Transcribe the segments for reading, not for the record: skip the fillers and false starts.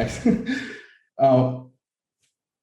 guys. uh,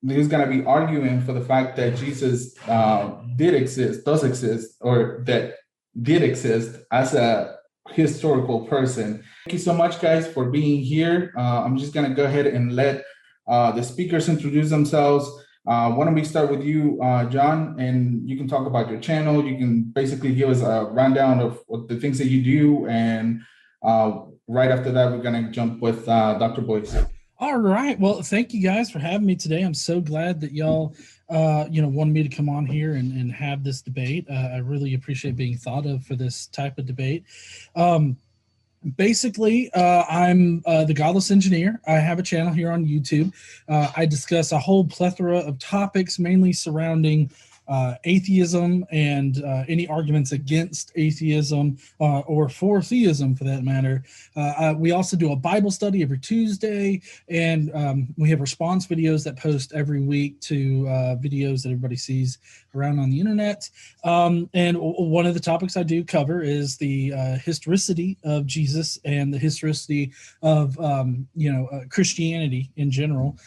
He's going to be arguing for the fact that Jesus does exist, or that did exist as a historical person. Thank you so much, guys, for being here. I'm just going to go ahead and let the speakers introduce themselves. Why don't we start with you, John, and you can talk about your channel. You can basically give us a rundown of what the things that you do, and right after that, we're going to jump with Dr. Boyce. All right. Well, thank you guys for having me today. I'm so glad that y'all, wanted me to come on here and have this debate. I really appreciate being thought of for this type of debate. Basically, I'm the Godless engineer. I have a channel here on YouTube. I discuss a whole plethora of topics, mainly surrounding atheism and any arguments against atheism or for theism, for that matter. We also do a Bible study every Tuesday, and we have response videos that post every week to videos that everybody sees around on the internet. And one of the topics I do cover is the historicity of Jesus and the historicity of Christianity in general.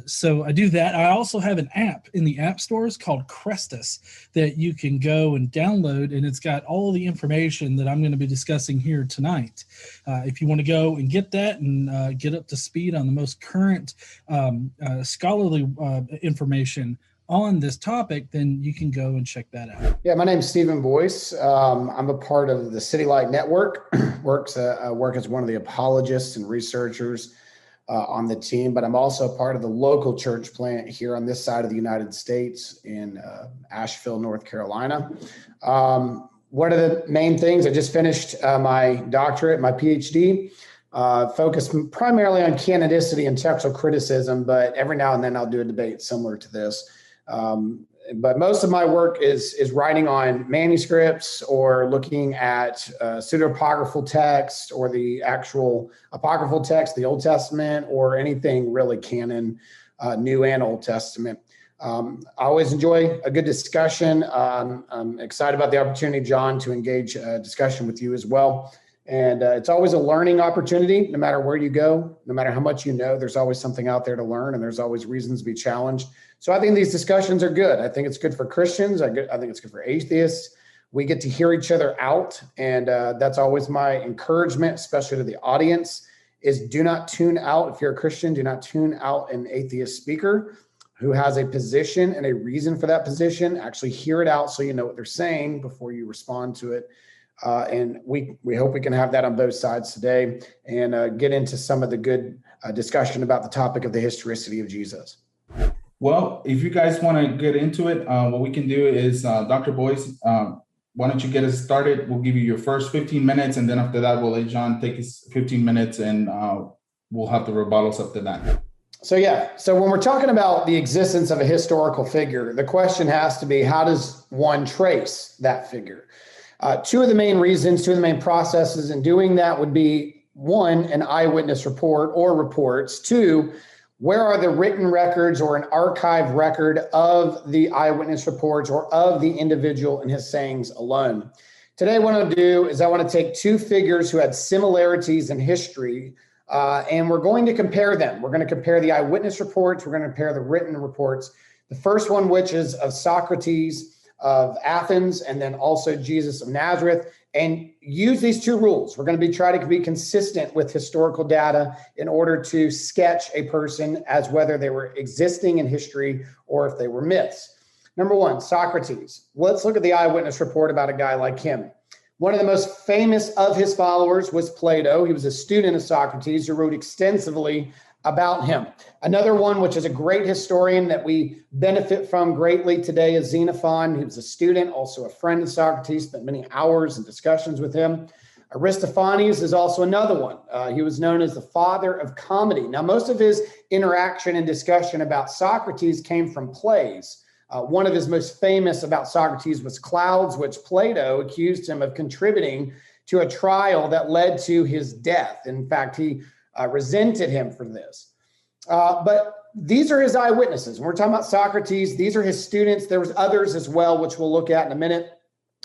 So I do that. I also have an app in the app stores called Crestus that you can go and download, and it's got all the information that I'm going to be discussing here tonight. If you want to go and get that and get up to speed on the most current scholarly information on this topic, then you can go and check that out. Yeah, my name is Stephen Boyce. I'm a part of the City Light Network. Work as one of the apologists and researchers on the team, but I'm also part of the local church plant here on this side of the United States in Asheville, North Carolina. One of the main things, I just finished my doctorate, my PhD, focused primarily on canonicity and textual criticism, but every now and then I'll do a debate similar to this. But most of my work is writing on manuscripts or looking at pseudo-apocryphal text or the actual apocryphal text, the Old Testament, or anything really canon, New and Old Testament. I always enjoy a good discussion. I'm excited about the opportunity, John, to engage a discussion with you as well. And it's always a learning opportunity, no matter where you go, no matter how much you know, there's always something out there to learn, and there's always reasons to be challenged. So I think these discussions are good. I think it's good for Christians. I think it's good for atheists. We get to hear each other out. And that's always my encouragement, especially to the audience, is do not tune out. If you're a Christian, do not tune out an atheist speaker who has a position and a reason for that position. Actually hear it out so you know what they're saying before you respond to it. And we hope we can have that on both sides today and get into some of the good discussion about the topic of the historicity of Jesus. Well, if you guys want to get into it, what we can do is, Dr. Boyce, why don't you get us started? We'll give you your first 15 minutes, and then after that, we'll let John take his 15 minutes, and we'll have the rebuttals after that. So when we're talking about the existence of a historical figure, the question has to be, how does one trace that figure? Two of the main processes in doing that would be, one, an eyewitness report or reports. Two, where are the written records or an archive record of the eyewitness reports or of the individual and his sayings alone? Today, what I'll do is I want to take two figures who had similarities in history, and we're going to compare them. We're going to compare the eyewitness reports. We're going to compare the written reports. The first one, which is of Socrates of Athens, and then also Jesus of Nazareth, and use these two rules. We're going to try to be consistent with historical data in order to sketch a person as whether they were existing in history or if they were myths. Number one, Socrates. Let's look at the eyewitness report about a guy like him. One of the most famous of his followers was Plato. He was a student of Socrates who wrote extensively about him. Another one, which is a great historian that we benefit from greatly today, is Xenophon. He was a student, also a friend of Socrates, spent many hours in discussions with him. Aristophanes is also another one. He was known as the father of comedy. Now, most of his interaction and discussion about Socrates came from plays. One of his most famous about Socrates was Clouds, which Plato accused him of contributing to a trial that led to his death. In fact, he resented him for this. But these are his eyewitnesses. When we're talking about Socrates, these are his students. There was others as well, which we'll look at in a minute.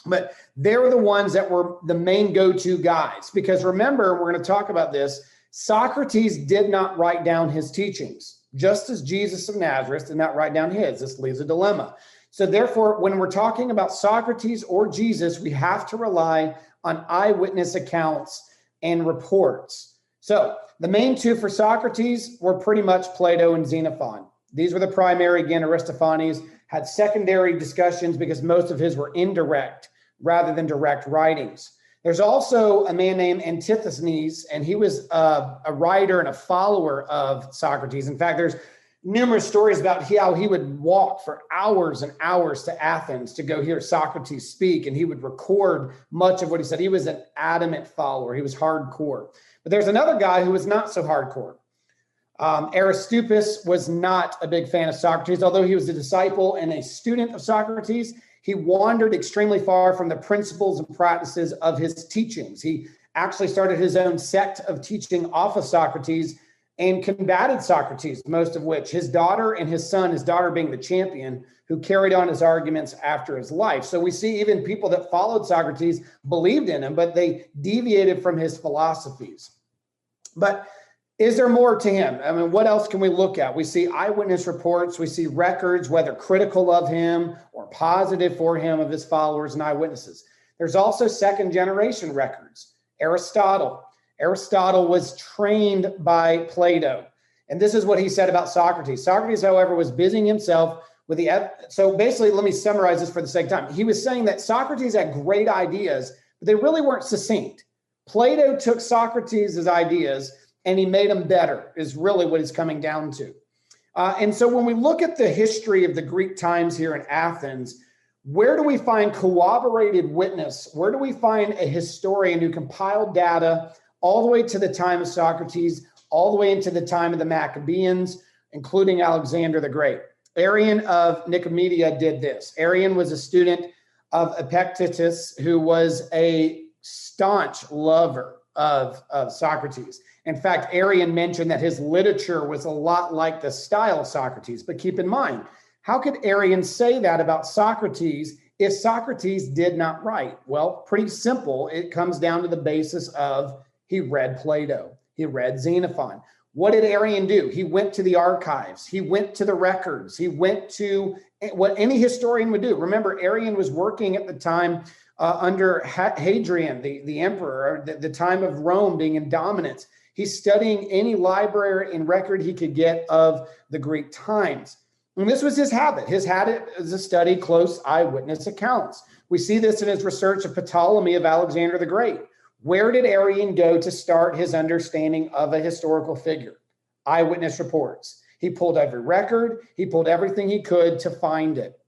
But they were the ones that were the main go-to guys. Because remember, we're going to talk about this, Socrates did not write down his teachings, just as Jesus of Nazareth did not write down his. This leaves a dilemma. So therefore, when we're talking about Socrates or Jesus, we have to rely on eyewitness accounts and reports. So the main two for Socrates were pretty much Plato and Xenophon. These were the primary. Again, Aristophanes had secondary discussions because most of his were indirect rather than direct writings. There's also a man named Antisthenes, and he was a writer and a follower of Socrates. In fact, there's numerous stories about how he would walk for hours and hours to Athens to go hear Socrates speak, and he would record much of what he said. He was an adamant follower. He was hardcore. But there's another guy who was not so hardcore. Aristippus was not a big fan of Socrates, although he was a disciple and a student of Socrates. He wandered extremely far from the principles and practices of his teachings. He actually started his own sect of teaching off of Socrates and combated Socrates, most of which his daughter and his son, his daughter being the champion, who carried on his arguments after his life. So we see even people that followed Socrates believed in him, but they deviated from his philosophies. But is there more to him? I mean, what else can we look at? We see eyewitness reports. We see records, whether critical of him or positive for him, of his followers and eyewitnesses. There's also second generation records. Aristotle was trained by Plato. And this is what he said about Socrates. Socrates, however, was busying himself with so basically, let me summarize this for the sake of time. He was saying that Socrates had great ideas, but they really weren't succinct. Plato took Socrates' ideas and he made them better, is really what it's coming down to. And so when we look at the history of the Greek times here in Athens, where do we find corroborated witness? Where do we find a historian who compiled data all the way to the time of Socrates, all the way into the time of the Maccabees, including Alexander the Great? Arian of Nicomedia did this. Arian was a student of Epictetus, who was a staunch lover of Socrates. In fact, Arian mentioned that his literature was a lot like the style of Socrates. But keep in mind, how could Arian say that about Socrates if Socrates did not write? Well, pretty simple. It comes down to the basis of he read Plato. He read Xenophon. What did Arian do? He went to the archives. He went to the records. He went to what any historian would do. Remember, Arian was working at the time under Hadrian, the emperor, the time of Rome being in dominance. He's studying any library and record he could get of the Greek times. And this was his habit. His habit is to study close eyewitness accounts. We see this in his research of Ptolemy of Alexander the Great. Where did Arian go to start his understanding of a historical figure? Eyewitness reports. He pulled every record. He pulled everything he could to find it.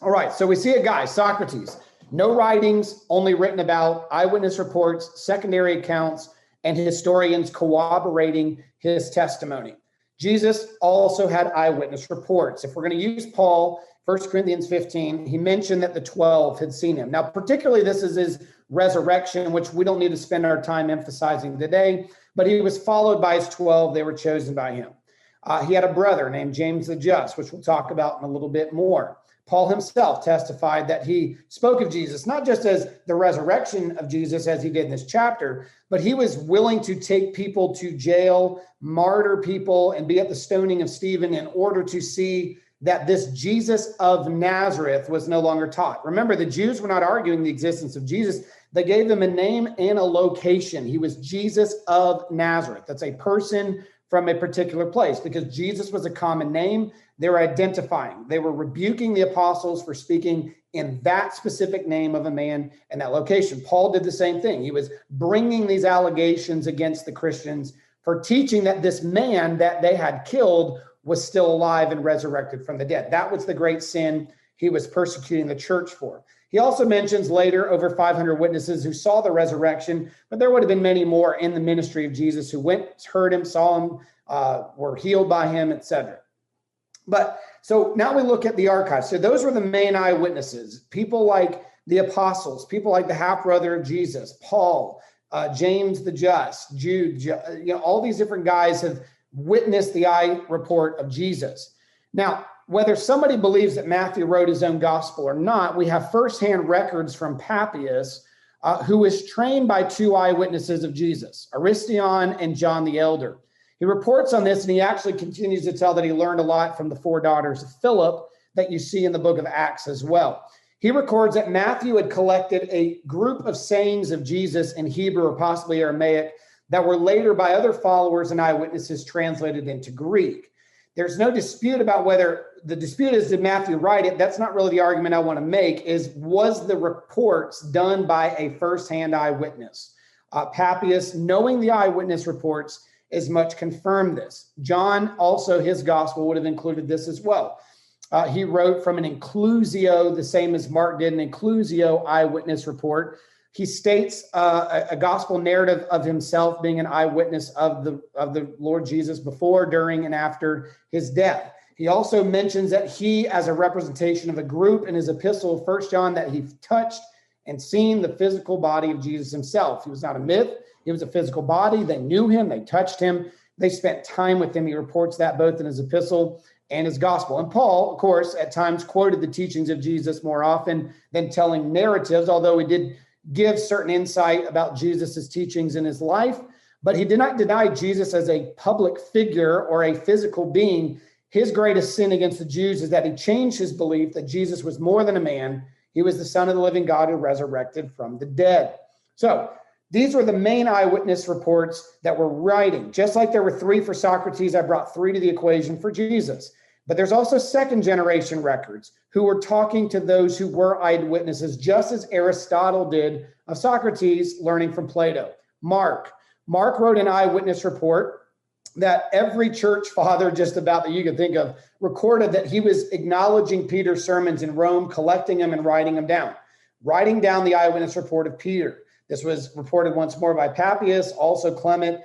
All right, so we see a guy, Socrates. No writings, only written about, eyewitness reports, secondary accounts, and historians corroborating his testimony. Jesus also had eyewitness reports. If we're going to use Paul, 1 Corinthians 15, he mentioned that the 12 had seen him. Now, particularly this is his resurrection, which we don't need to spend our time emphasizing today, but he was followed by his 12. They were chosen by him. He had a brother named James the Just, which we'll talk about in a little bit more. Paul himself testified that he spoke of Jesus, not just as the resurrection of Jesus, as he did in this chapter, but he was willing to take people to jail, martyr people, and be at the stoning of Stephen in order to see that this Jesus of Nazareth was no longer taught. Remember, the Jews were not arguing the existence of Jesus. They gave him a name and a location. He was Jesus of Nazareth. That's a person from a particular place, because Jesus was a common name. They were identifying. They were rebuking the apostles for speaking in that specific name of a man and that location. Paul did the same thing. He was bringing these allegations against the Christians for teaching that this man that they had killed was still alive and resurrected from the dead. That was the great sin he was persecuting the church for. He also mentions later over 500 witnesses who saw the resurrection, but there would have been many more in the ministry of Jesus who went, heard him, saw him, were healed by him, etc. But so now we look at the archives. So those were the main eyewitnesses, people like the apostles, people like the half-brother of Jesus, Paul, James the Just, Jude, all these different guys have witnessed the eye report of Jesus. Now, whether somebody believes that Matthew wrote his own gospel or not, we have firsthand records from Papias who was trained by two eyewitnesses of Jesus, Aristion and John the Elder. He reports on this, and he actually continues to tell that he learned a lot from the four daughters of Philip that you see in the book of Acts as well. He records that Matthew had collected a group of sayings of Jesus in Hebrew or possibly Aramaic that were later by other followers and eyewitnesses translated into Greek. There's no dispute about whether the dispute is, did Matthew write it? That's not really the argument I want to make, is was the reports done by a firsthand eyewitness? Papias, knowing the eyewitness reports, as much confirmed this. John also, his gospel would have included this as well. He wrote from an inclusio, the same as Mark did, an inclusio eyewitness report. He states a gospel narrative of himself being an eyewitness of the Lord Jesus before, during, and after his death. He also mentions that he, as a representation of a group in his epistle, 1 John, that he touched and seen the physical body of Jesus himself. He was not a myth. He was a physical body. They knew him. They touched him. They spent time with him. He reports that both in his epistle and his gospel. And Paul, of course, at times quoted the teachings of Jesus more often than telling narratives, although he did give certain insight about Jesus's teachings in his life, but he did not deny Jesus as a public figure or a physical being. His greatest sin against the Jews is that he changed his belief that Jesus was more than a man. He was the Son of the living God who resurrected from the dead. So these were the main eyewitness reports that were writing. Just like there were 3 for Socrates, I brought 3 to the equation for Jesus. But there's also second generation records who were talking to those who were eyewitnesses, just as Aristotle did of Socrates, learning from Plato. Mark wrote an eyewitness report that every church father just about that you could think of recorded that he was acknowledging Peter's sermons in Rome, collecting them and writing them down, writing down the eyewitness report of Peter. This was reported once more by Papias, also Clement,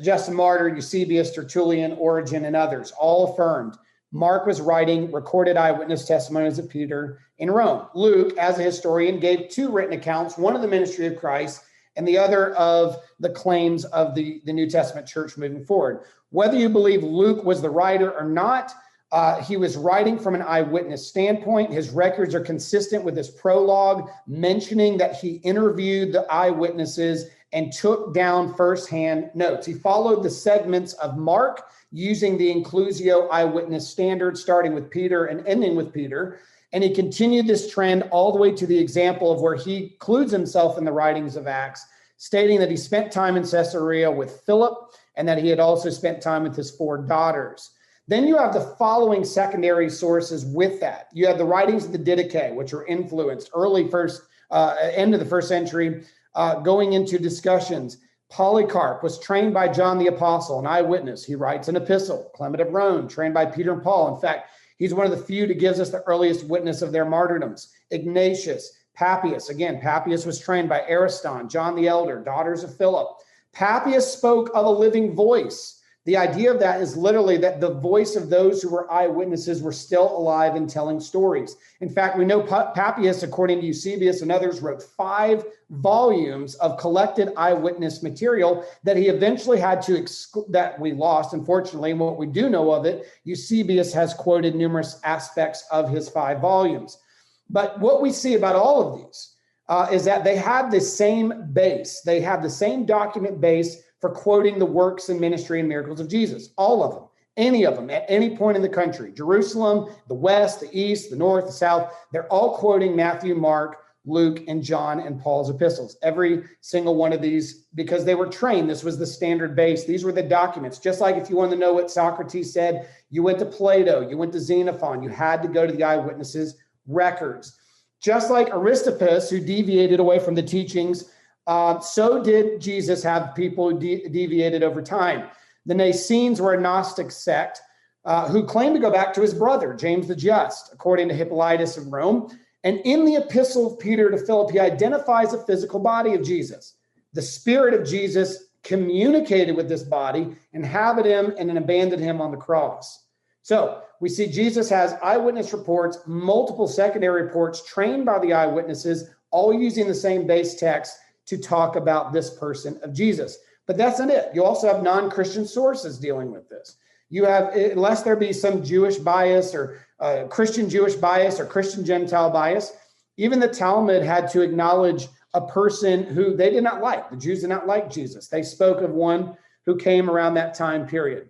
Justin Martyr, Eusebius, Tertullian, Origen, and others, all affirmed. Mark was writing recorded eyewitness testimonies of Peter in Rome. Luke, as a historian, gave 2 written accounts, one of the ministry of Christ and the other of the claims of the New Testament church moving forward. Whether you believe Luke was the writer or not, he was writing from an eyewitness standpoint. His records are consistent with his prologue, mentioning that he interviewed the eyewitnesses and took down firsthand notes. He followed the segments of Mark using the inclusio eyewitness standard, starting with Peter and ending with Peter. And he continued this trend all the way to the example of where he includes himself in the writings of Acts, stating that he spent time in Caesarea with Philip and that he had also spent time with his 4 daughters. Then you have the following secondary sources with that. You have the writings of the Didache, which were influenced early end of the 1st century, going into discussions. Polycarp was trained by John the Apostle, an eyewitness. He writes an epistle. Clement of Rome, trained by Peter and Paul. In fact, he's one of the few that gives us the earliest witness of their martyrdoms. Ignatius, Papias. Again, Papias was trained by Ariston, John the Elder, daughters of Philip. Papias spoke of a living voice. The idea of that is literally that the voice of those who were eyewitnesses were still alive and telling stories. In fact, we know Papias, according to Eusebius and others, wrote 5 volumes of collected eyewitness material that he eventually had to that we lost, unfortunately. And what we do know of it, Eusebius has quoted numerous aspects of his 5 volumes. But what we see about all of these is that they have the same base. They have the same document base for quoting the works and ministry and miracles of Jesus. All of them, any of them, at any point in the country. Jerusalem, the West, the East, the North, the South, they're all quoting Matthew, Mark, Luke, and John and Paul's epistles. Every single one of these, because they were trained. This was the standard base. These were the documents. Just like if you wanted to know what Socrates said, you went to Plato, you went to Xenophon, you had to go to the eyewitnesses' records. Just like Aristippus, who deviated away from the teachings, so did Jesus have people who deviated over time. The Nacenes were a Gnostic sect who claimed to go back to his brother, James the Just, according to Hippolytus of Rome. And in the epistle of Peter to Philip, he identifies a physical body of Jesus. The spirit of Jesus communicated with this body, inhabited him, and then abandoned him on the cross. So we see Jesus has eyewitness reports, multiple secondary reports trained by the eyewitnesses, all using the same base text to talk about this person of Jesus. But that's not it. You also have non-Christian sources dealing with this. You have, unless there be some Jewish bias or Christian Jewish bias or Christian Gentile bias, Even the Talmud had to acknowledge a person who they did not like. The Jews did not like Jesus. They spoke of one who came around that time period.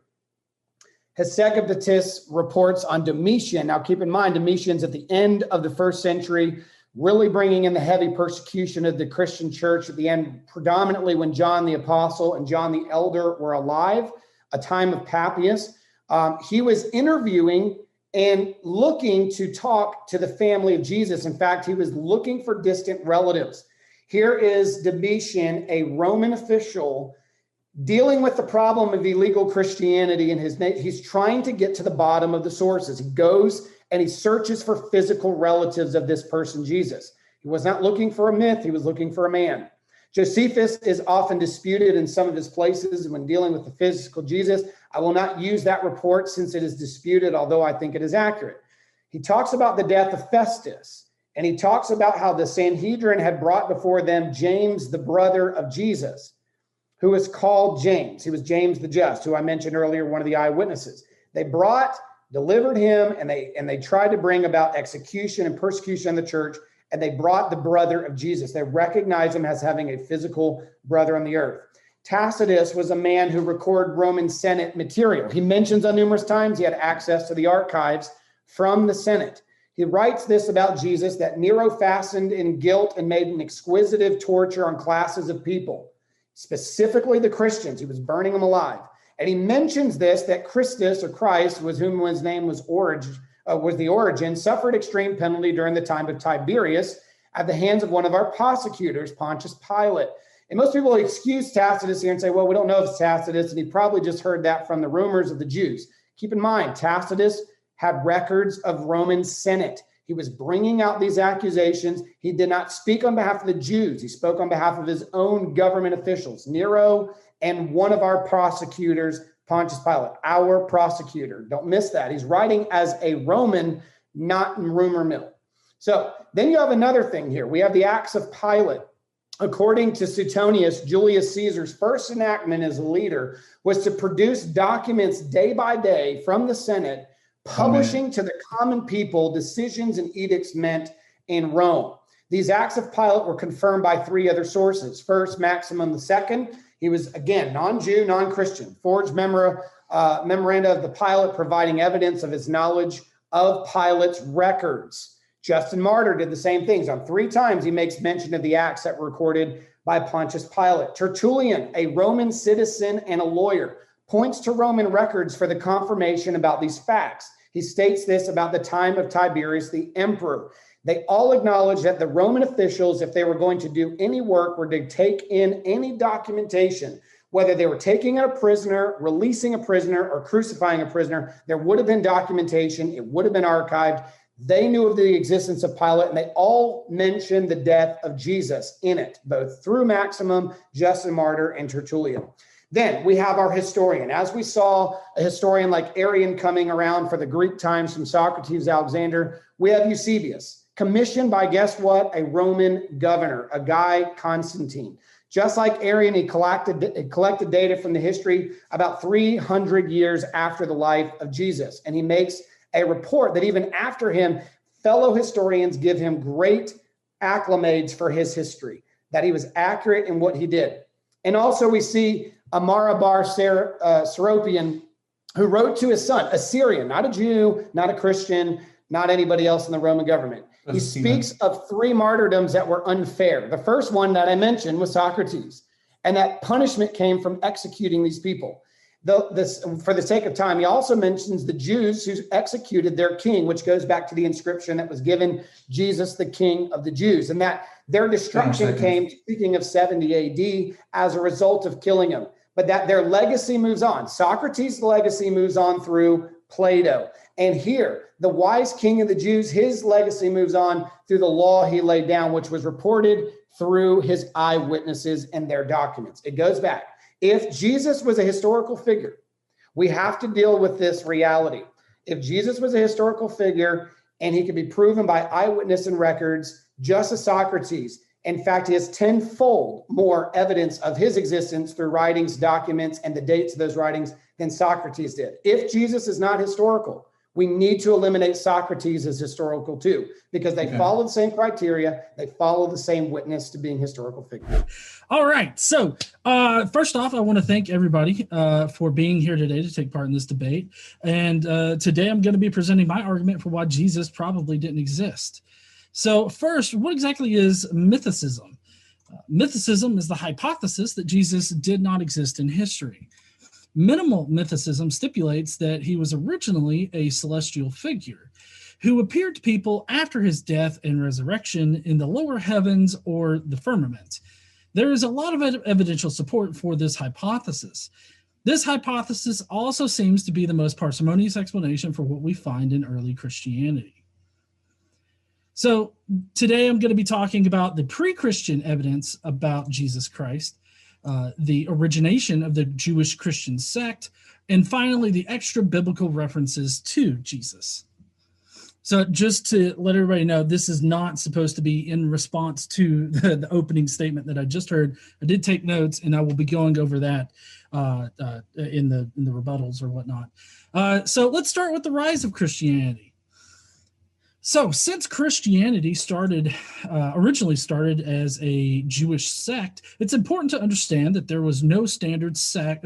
Hesychoptitus reports on Domitian. Now, keep in mind, Domitian's at the end of the first century, really bringing in the heavy persecution of the Christian church at the end, predominantly when John the Apostle and John the Elder were alive, a time of Papias. He was interviewing and looking to talk to the family of Jesus. In fact, he was looking for distant relatives. Here is Domitian, a Roman official, dealing with the problem of illegal Christianity, and he's trying to get to the bottom of the sources. He goes and he searches for physical relatives of this person, Jesus. He was not looking for a myth, he was looking for a man. Josephus is often disputed in some of his places when dealing with the physical Jesus. I will not use that report since it is disputed, although I think it is accurate. He talks about the death of Festus, and he talks about how the Sanhedrin had brought before them James, the brother of Jesus, who was called James. He was James the Just, who I mentioned earlier, one of the eyewitnesses. They delivered him, and they tried to bring about execution and persecution in the church, and they brought the brother of Jesus. They recognized him as having a physical brother on the earth. Tacitus was a man who recorded Roman Senate material. He mentions on numerous times he had access to the archives from the Senate. He writes this about Jesus, that Nero fastened in guilt and made an exquisitive torture on classes of people, specifically the Christians. He was burning them alive. And he mentions this, that Christus, or Christ, was whom his name was the origin, suffered extreme penalty during the time of Tiberius at the hands of one of our prosecutors, Pontius Pilate. And most people excuse Tacitus here and say, well, we don't know if it's Tacitus, and he probably just heard that from the rumors of the Jews. Keep in mind, Tacitus had records of Roman Senate. He was bringing out these accusations. He did not speak on behalf of the Jews. He spoke on behalf of his own government officials, Nero and one of our prosecutors, Pontius Pilate, our prosecutor. Don't miss that. He's writing as a Roman, not in rumor mill. So then you have another thing here. We have the Acts of Pilate. According to Suetonius, Julius Caesar's first enactment as a leader was to produce documents day by day from the Senate, publishing to the common people decisions and edicts meant in Rome. These Acts of Pilate were confirmed by three other sources. First, Maximum II. He was, again, non-Jew, non-Christian, forged memoranda of the Pilate providing evidence of his knowledge of Pilate's records. Justin Martyr did the same things. On 3 times, he makes mention of the acts that were recorded by Pontius Pilate. Tertullian, a Roman citizen and a lawyer, points to Roman records for the confirmation about these facts. He states this about the time of Tiberius, the emperor. They all acknowledge that the Roman officials, if they were going to do any work, were to take in any documentation, whether they were taking a prisoner, releasing a prisoner, or crucifying a prisoner, there would have been documentation. It would have been archived. They knew of the existence of Pilate, and they all mentioned the death of Jesus in it, both through Maximum, Justin Martyr, and Tertullian. Then we have our historian. As we saw a historian like Arian coming around for the Greek times from Socrates, Alexander, we have Eusebius, commissioned by, guess what? A Roman governor, a guy Constantine. Just like Arian, he collected data from the history about 300 years after the life of Jesus. And he makes a report that even after him, fellow historians give him great acclamations for his history, that he was accurate in what he did. And also we see Amara bar Serapion, who wrote to his son, a Syrian, not a Jew, not a Christian, not anybody else in the Roman government. He speaks of 3 martyrdoms that were unfair. The first one that I mentioned was Socrates, and that punishment came from executing these people. For the sake of time, he also mentions the Jews who executed their king, which goes back to the inscription that was given Jesus, the King of the Jews, and that their destruction came, speaking of 70 AD, as a result of killing him, but that their legacy moves on. Socrates' legacy moves on through Plato. And here, the wise king of the Jews, his legacy moves on through the law he laid down, which was reported through his eyewitnesses and their documents. It goes back. If Jesus was a historical figure, we have to deal with this reality. If Jesus was a historical figure and he could be proven by eyewitness and records, just as Socrates, in fact, he has tenfold more evidence of his existence through writings, documents, and the dates of those writings than Socrates did. If Jesus is not historical, We need to eliminate Socrates as historical too, because they follow the same criteria. They follow the same witness to being historical figures. All right. So first off, I want to thank everybody for being here today to take part in this debate. And today I'm going to be presenting my argument for why Jesus probably didn't exist. So first, what exactly is mythicism? Mythicism is the hypothesis that Jesus did not exist in history. Minimal mythicism stipulates that he was originally a celestial figure who appeared to people after his death and resurrection in the lower heavens or the firmament. There is a lot of evidential support for this hypothesis. This hypothesis also seems to be the most parsimonious explanation for what we find in early Christianity. So today I'm going to be talking about the pre-Christian evidence about Jesus Christ, the origination of the Jewish Christian sect, and finally, the extra biblical references to Jesus. So just to let everybody know, this is not supposed to be in response to the opening statement that I just heard. I did take notes, and I will be going over that in the rebuttals or whatnot. So let's start with the rise of Christianity. So since Christianity originally started as a Jewish sect, it's important to understand that there was no standard set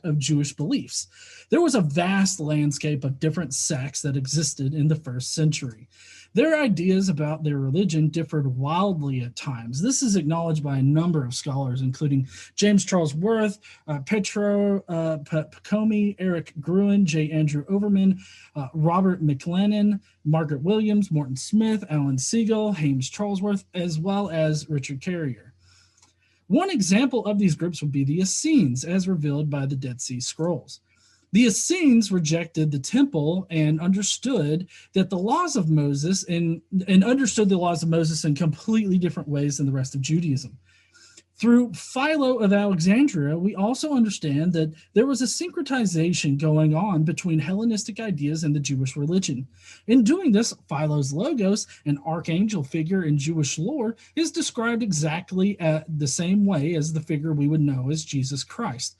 of Jewish beliefs. There was a vast landscape of different sects that existed in the first century. Their ideas about their religion differed wildly at times. This is acknowledged by a number of scholars, including James Charles Worth, Petro Pacomi, Eric Gruen, J. Andrew Overman, Robert McLennan, Margaret Williams, Morton Smith, Alan Siegel, Hames Charlesworth, as well as Richard Carrier. One example of these groups would be the Essenes, as revealed by the Dead Sea Scrolls. The Essenes rejected the temple and understood that the laws of Moses and understood the laws of Moses in completely different ways than the rest of Judaism. Through Philo of Alexandria, we also understand that there was a syncretization going on between Hellenistic ideas and the Jewish religion. In doing this, Philo's logos, an archangel figure in Jewish lore, is described exactly the same way as the figure we would know as Jesus Christ.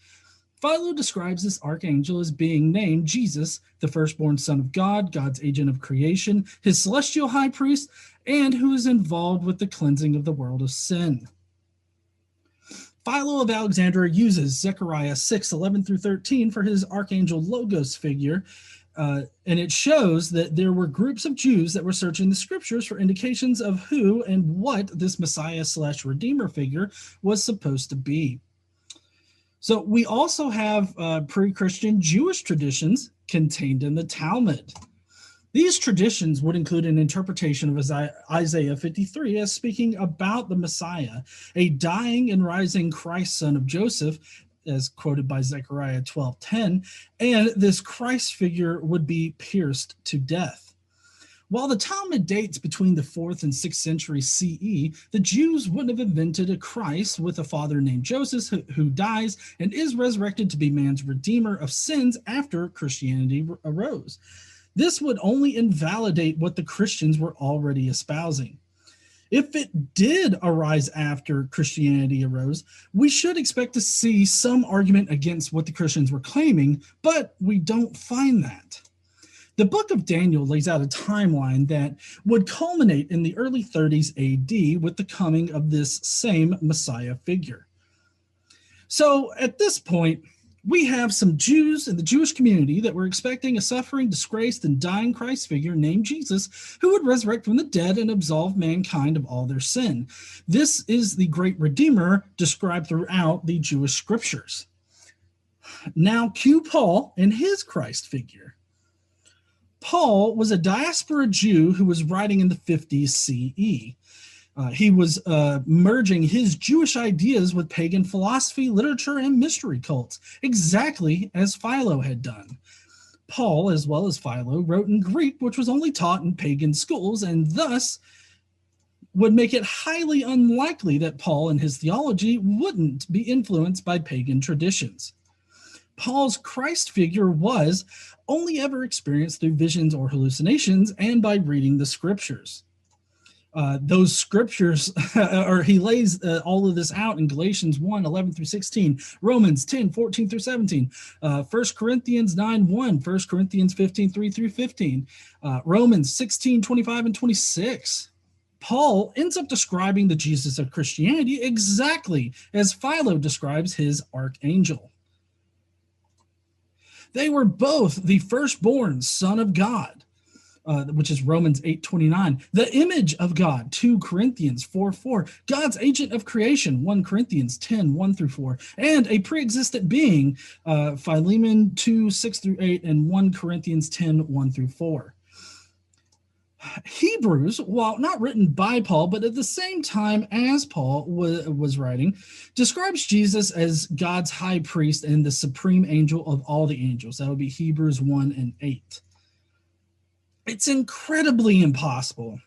Philo describes this archangel as being named Jesus, the firstborn son of God, God's agent of creation, his celestial high priest, and who is involved with the cleansing of the world of sin. Philo of Alexandria uses Zechariah 6:11-13 for his archangel logos figure, and it shows that there were groups of Jews that were searching the scriptures for indications of who and what this Messiah/Redeemer figure was supposed to be. So we also have pre-Christian Jewish traditions contained in the Talmud. These traditions would include an interpretation of Isaiah 53 as speaking about the Messiah, a dying and rising Christ, son of Joseph, as quoted by Zechariah 12:10, and this Christ figure would be pierced to death. While the Talmud dates between the 4th and 6th century CE, the Jews wouldn't have invented a Christ with a father named Joseph who dies and is resurrected to be man's redeemer of sins after Christianity arose. This would only invalidate what the Christians were already espousing. If it did arise after Christianity arose, we should expect to see some argument against what the Christians were claiming, but we don't find that. The book of Daniel lays out a timeline that would culminate in the early 30s AD with the coming of this same Messiah figure. So at this point, we have some Jews in the Jewish community that were expecting a suffering, disgraced, and dying Christ figure named Jesus who would resurrect from the dead and absolve mankind of all their sin. This is the great Redeemer described throughout the Jewish scriptures. Now cue Paul and his Christ figure. Paul was a diaspora Jew who was writing in the 50s CE. He was merging his Jewish ideas with pagan philosophy, literature, and mystery cults, exactly as Philo had done. Paul, as well as Philo, wrote in Greek, which was only taught in pagan schools, and thus would make it highly unlikely that Paul and his theology wouldn't be influenced by pagan traditions. Paul's Christ figure was only ever experienced through visions or hallucinations and by reading the scriptures. those scriptures, or he lays all of this out in Galatians 1, 11 through 16, Romans 10, 14 through 17, 1 Corinthians 9, 1, 1 Corinthians 15, 3 through 15, Romans 16, 25 and 26. Paul ends up describing the Jesus of Christianity exactly as Philo describes his archangel. They were both the firstborn son of God, which is Romans 8:29. The image of God, 2 Corinthians 4:4. God's agent of creation, 1 Corinthians 10:1 through 4. And a pre-existent being, Philemon 2:6 through 8, and 1 Corinthians 10:1 through 4. Hebrews, while not written by Paul, but at the same time as Paul was writing, describes Jesus as God's high priest and the supreme angel of all the angels. That would be Hebrews 1 and 8. It's incredibly impossible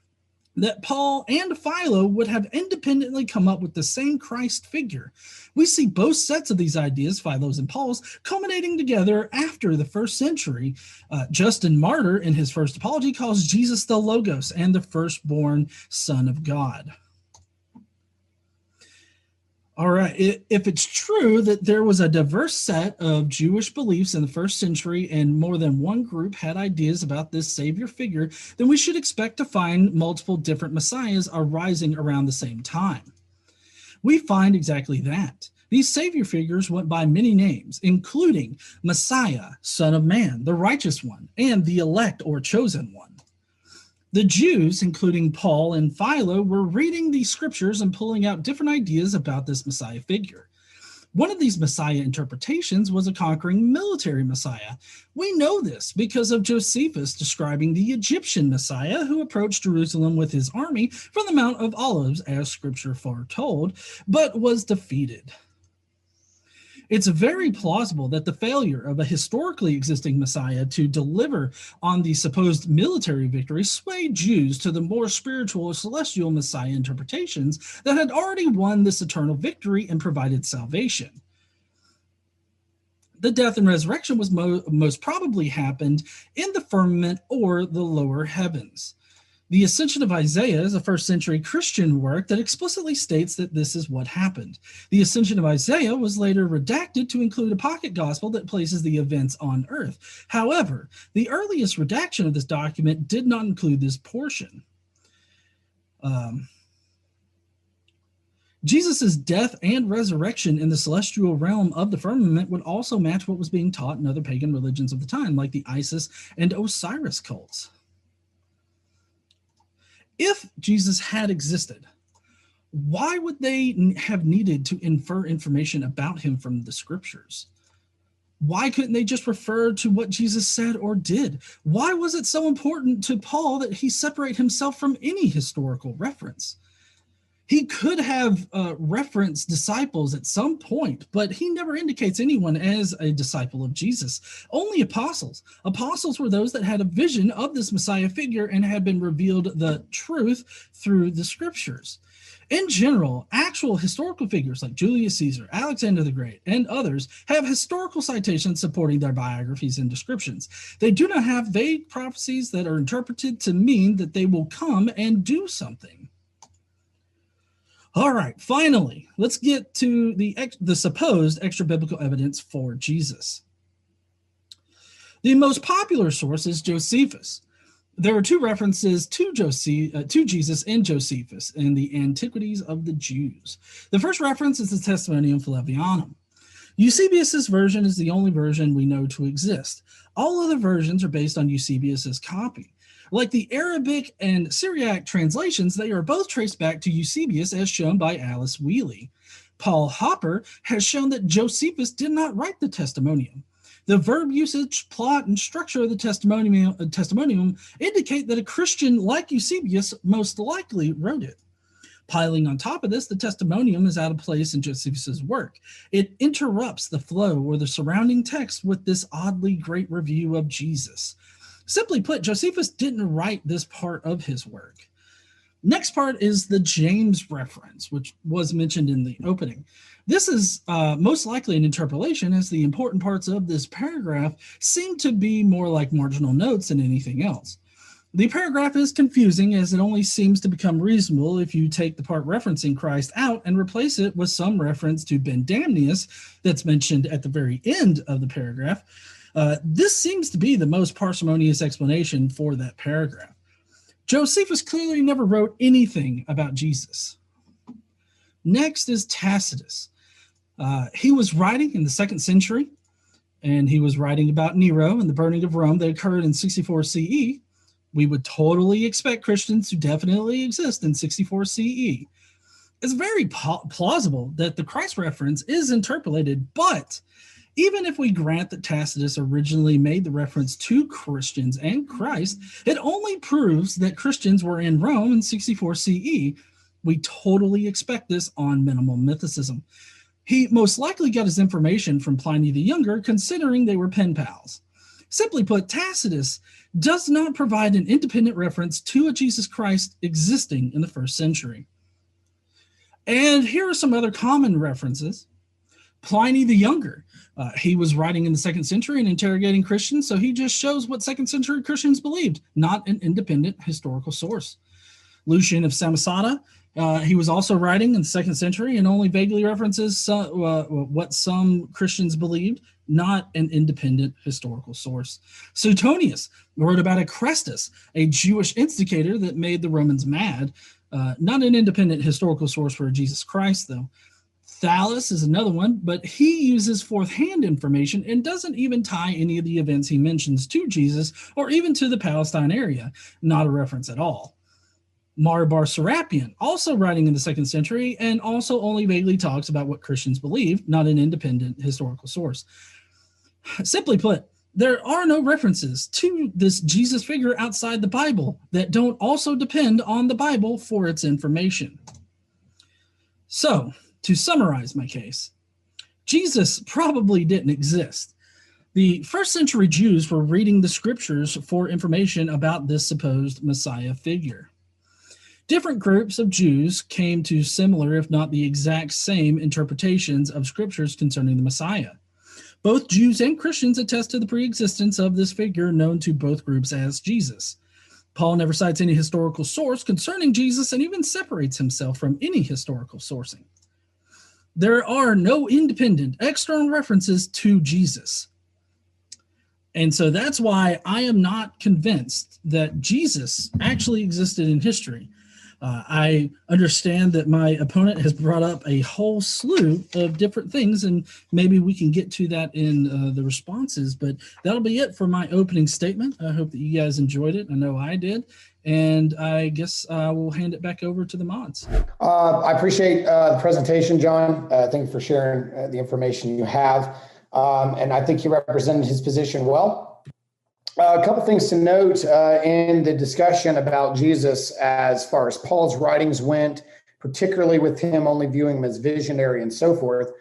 that Paul and Philo would have independently come up with the same Christ figure. We see both sets of these ideas, Philo's and Paul's, culminating together after the first century. Justin Martyr, in his first apology, calls Jesus the Logos and the firstborn Son of God. All right, if it's true that there was a diverse set of Jewish beliefs in the first century and more than one group had ideas about this Savior figure, then we should expect to find multiple different messiahs arising around the same time. We find exactly that. These Savior figures went by many names, including Messiah, Son of Man, the Righteous One, and the Elect or Chosen One. The Jews, including Paul and Philo, were reading the scriptures and pulling out different ideas about this Messiah figure. One of these Messiah interpretations was a conquering military Messiah. We know this because of Josephus describing the Egyptian Messiah who approached Jerusalem with his army from the Mount of Olives, as scripture foretold, but was defeated. It's very plausible that the failure of a historically existing Messiah to deliver on the supposed military victory swayed Jews to the more spiritual or celestial Messiah interpretations that had already won this eternal victory and provided salvation. The death and resurrection was most probably happened in the firmament or the lower heavens. The Ascension of Isaiah is a first century Christian work that explicitly states that this is what happened. The Ascension of Isaiah was later redacted to include a pocket gospel that places the events on earth. However, the earliest redaction of this document did not include this portion. Jesus' death and resurrection in the celestial realm of the firmament would also match what was being taught in other pagan religions of the time, like the Isis and Osiris cults. If Jesus had existed, why would they have needed to infer information about him from the scriptures? Why couldn't they just refer to what Jesus said or did? Why was it so important to Paul that he separate himself from any historical reference? He could have referenced disciples at some point, but he never indicates anyone as a disciple of Jesus. Only apostles. Apostles were those that had a vision of this Messiah figure and had been revealed the truth through the scriptures. In general, actual historical figures like Julius Caesar, Alexander the Great, and others have historical citations supporting their biographies and descriptions. They do not have vague prophecies that are interpreted to mean that they will come and do something. All right, finally, let's get to the supposed extra-biblical evidence for Jesus. The most popular source is Josephus. There are two references to Jesus in Josephus in the Antiquities of the Jews. The first reference is the Testimonium Flavianum. Eusebius's version is the only version we know to exist. All other versions are based on Eusebius's copy. Like the Arabic and Syriac translations, they are both traced back to Eusebius as shown by Alice Wheely. Paul Hopper has shown that Josephus did not write the Testimonium. The verb usage, plot, and structure of the Testimonium indicate that a Christian like Eusebius most likely wrote it. Piling on top of this, the Testimonium is out of place in Josephus's work. It interrupts the flow or the surrounding text with this oddly great review of Jesus. Simply put, Josephus didn't write this part of his work. Next part is the James reference, which was mentioned in the opening. This is most likely an interpolation, as the important parts of this paragraph seem to be more like marginal notes than anything else. The paragraph is confusing as it only seems to become reasonable if you take the part referencing Christ out and replace it with some reference to Ben Damnius that's mentioned at the very end of the paragraph. This seems to be the most parsimonious explanation for that paragraph. Josephus clearly never wrote anything about Jesus. Next is Tacitus. He was writing in the 2nd century, and he was writing about Nero and the burning of Rome that occurred in 64 CE. We would totally expect Christians to definitely exist in 64 CE. It's very plausible that the Christ reference is interpolated, but even if we grant that Tacitus originally made the reference to Christians and Christ, it only proves that Christians were in Rome in 64 CE. We totally expect this on minimal mythicism. He most likely got his information from Pliny the Younger, considering they were pen pals. Simply put, Tacitus does not provide an independent reference to a Jesus Christ existing in the 1st century. And here are some other common references. Pliny the Younger. He was writing in the 2nd century and interrogating Christians, so he just shows what 2nd century Christians believed, not an independent historical source. Lucian of Samosata, he was also writing in the 2nd century and only vaguely references what some Christians believed, not an independent historical source. Suetonius wrote about Acrestus, a Jewish instigator that made the Romans mad, not an independent historical source for Jesus Christ, though. Thallus is another one, but he uses fourth-hand information and doesn't even tie any of the events he mentions to Jesus or even to the Palestine area, not a reference at all. Marbar Serapion, also writing in the 2nd century and also only vaguely talks about what Christians believe, not an independent historical source. Simply put, there are no references to this Jesus figure outside the Bible that don't also depend on the Bible for its information. So, to summarize my case, Jesus probably didn't exist. The 1st century Jews were reading the scriptures for information about this supposed Messiah figure. Different groups of Jews came to similar, if not the exact same, interpretations of scriptures concerning the Messiah. Both Jews and Christians attest to the preexistence of this figure known to both groups as Jesus. Paul never cites any historical source concerning Jesus and even separates himself from any historical sourcing. There are no independent external references to Jesus. And so that's why I am not convinced that Jesus actually existed in history. I understand that my opponent has brought up a whole slew of different things, and maybe we can get to that in the responses, but that'll be it for my opening statement. I hope that you guys enjoyed it. I know I did. And I guess we'll hand it back over to the mods. I appreciate the presentation, John. Thank you for sharing the information you have. And I think you represented his position well. A couple things to note in the discussion about Jesus as far as Paul's writings went, particularly with him only viewing him as visionary and so forth.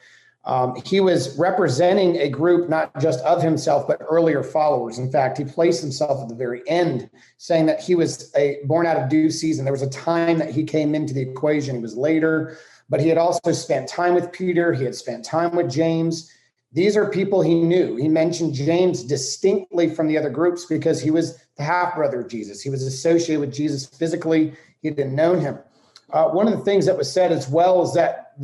He was representing a group not just of himself, but earlier followers. In fact, he placed himself at the very end, saying that he was born out of due season. There was a time that he came into the equation. He was later, but he had also spent time with Peter. He had spent time with James. These are people he knew. He mentioned James distinctly from the other groups because he was the half-brother of Jesus. He was associated with Jesus physically. He had known him. One of the things that was said as well is that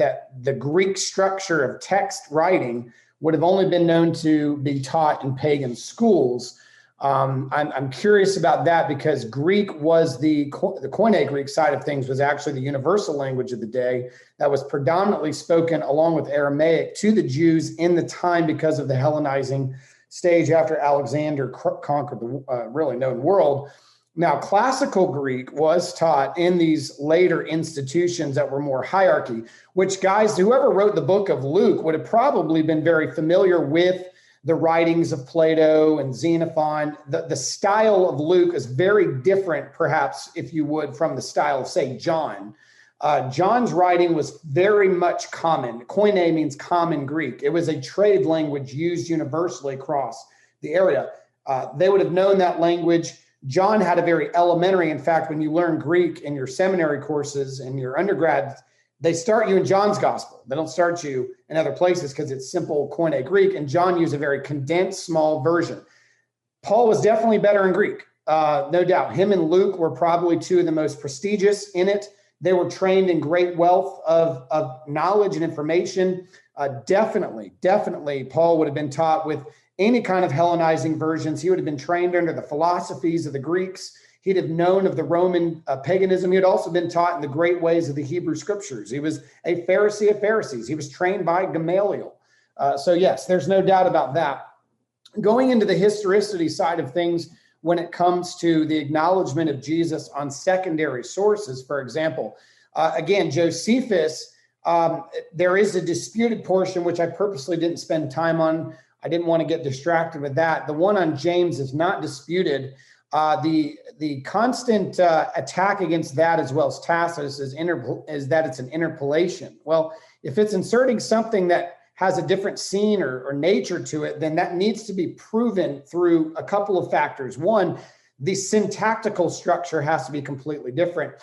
the Greek structure of text writing would have only been known to be taught in pagan schools. I'm curious about that because Greek was the Koine Greek side of things was actually the universal language of the day that was predominantly spoken along with Aramaic to the Jews in the time because of the Hellenizing stage after Alexander conquered the really known world. Now, classical Greek was taught in these later institutions that were more hierarchy, which guys, whoever wrote the book of Luke would have probably been very familiar with the writings of Plato and Xenophon. The style of Luke is very different, perhaps, if you would, from the style of, say, John. John's writing was very much common. Koine means common Greek. It was a trade language used universally across the area. They would have known that language. John had a very elementary, in fact, when you learn Greek in your seminary courses in your undergrad, they start you in John's gospel. They don't start you in other places because it's simple Koine Greek, and John used a very condensed, small version. Paul was definitely better in Greek. No doubt. Him and Luke were probably two of the most prestigious in it. They were trained in great wealth of knowledge and information. Definitely, Paul would have been taught with any kind of Hellenizing versions. He would have been trained under the philosophies of the Greeks. He'd have known of the Roman paganism. He had also been taught in the great ways of the Hebrew scriptures. He was a Pharisee of Pharisees. He was trained by Gamaliel. So yes, there's no doubt about that. Going into the historicity side of things, when it comes to the acknowledgement of Jesus on secondary sources, for example, again, Josephus, there is a disputed portion, which I purposely didn't spend time on. I didn't want to get distracted with that. The one on James is not disputed. The constant attack against that, as well as Tacitus, is that it's an interpolation. Well, if it's inserting something that has a different scene or nature to it, then that needs to be proven through a couple of factors. One, the syntactical structure has to be completely different.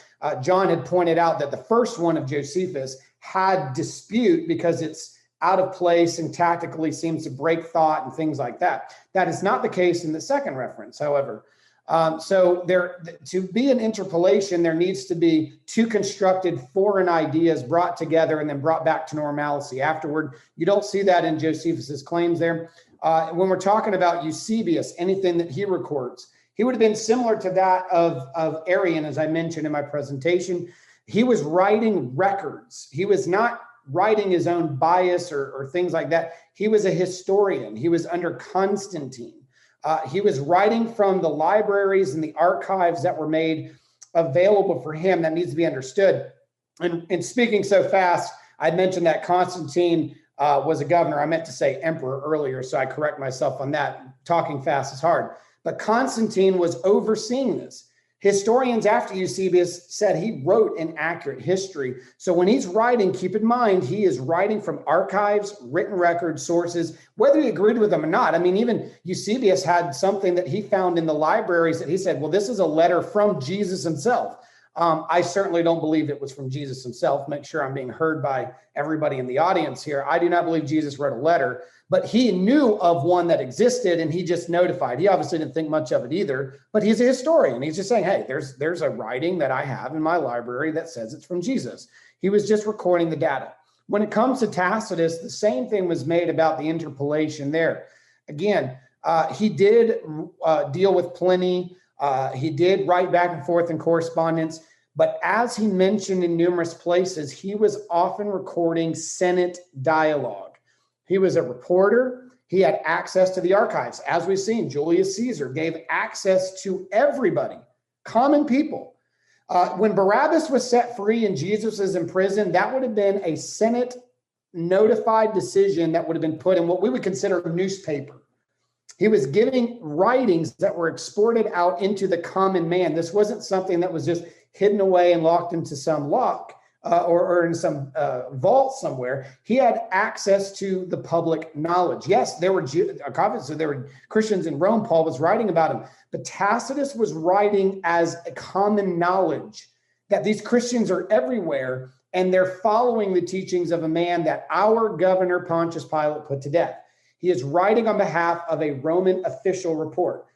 John had pointed out that the first one of Josephus had dispute because it's out of place and tactically seems to break thought and things like that. That is not the case in the second reference, however. So to be an interpolation, there needs to be two constructed foreign ideas brought together and then brought back to normalcy afterward. You don't see that in Josephus's claims there. When we're talking about Eusebius, anything that he records, he would have been similar to that of Arian, as I mentioned in my presentation. He was writing records. He was not writing his own bias or things like that. He was a historian. He was under Constantine. He was writing from the libraries and the archives that were made available for him. That needs to be understood. And speaking so fast, I mentioned that Constantine was a governor. I meant to say emperor earlier, so I correct myself on that. Talking fast is hard. But Constantine was overseeing this. Historians after Eusebius said he wrote an accurate history. So when he's writing, keep in mind, he is writing from archives, written record sources, whether he agreed with them or not. I mean, even Eusebius had something that he found in the libraries that he said, well, this is a letter from Jesus himself. I certainly don't believe it was from Jesus himself. Make sure I'm being heard by everybody in the audience here. I do not believe Jesus wrote a letter, but he knew of one that existed and he just notified. He obviously didn't think much of it either, but he's a historian. He's just saying, hey, there's a writing that I have in my library that says it's from Jesus. He was just recording the data. When it comes to Tacitus, the same thing was made about the interpolation there. Again, he did deal with Pliny. He did write back and forth in correspondence, but as he mentioned in numerous places, he was often recording Senate dialogue. He was a reporter. He had access to the archives. As we've seen, Julius Caesar gave access to everybody, common people. When Barabbas was set free and Jesus was in prison, that would have been a Senate notified decision that would have been put in what we would consider a newspaper. He was giving writings that were exported out into the common man. This wasn't something that was just hidden away and locked into some lock or in some vault somewhere. He had access to the public knowledge. Yes, there were obviously there were Christians in Rome. Paul was writing about him, but Tacitus was writing as a common knowledge that these Christians are everywhere and they're following the teachings of a man that our governor Pontius Pilate put to death. He is writing on behalf of a Roman official report.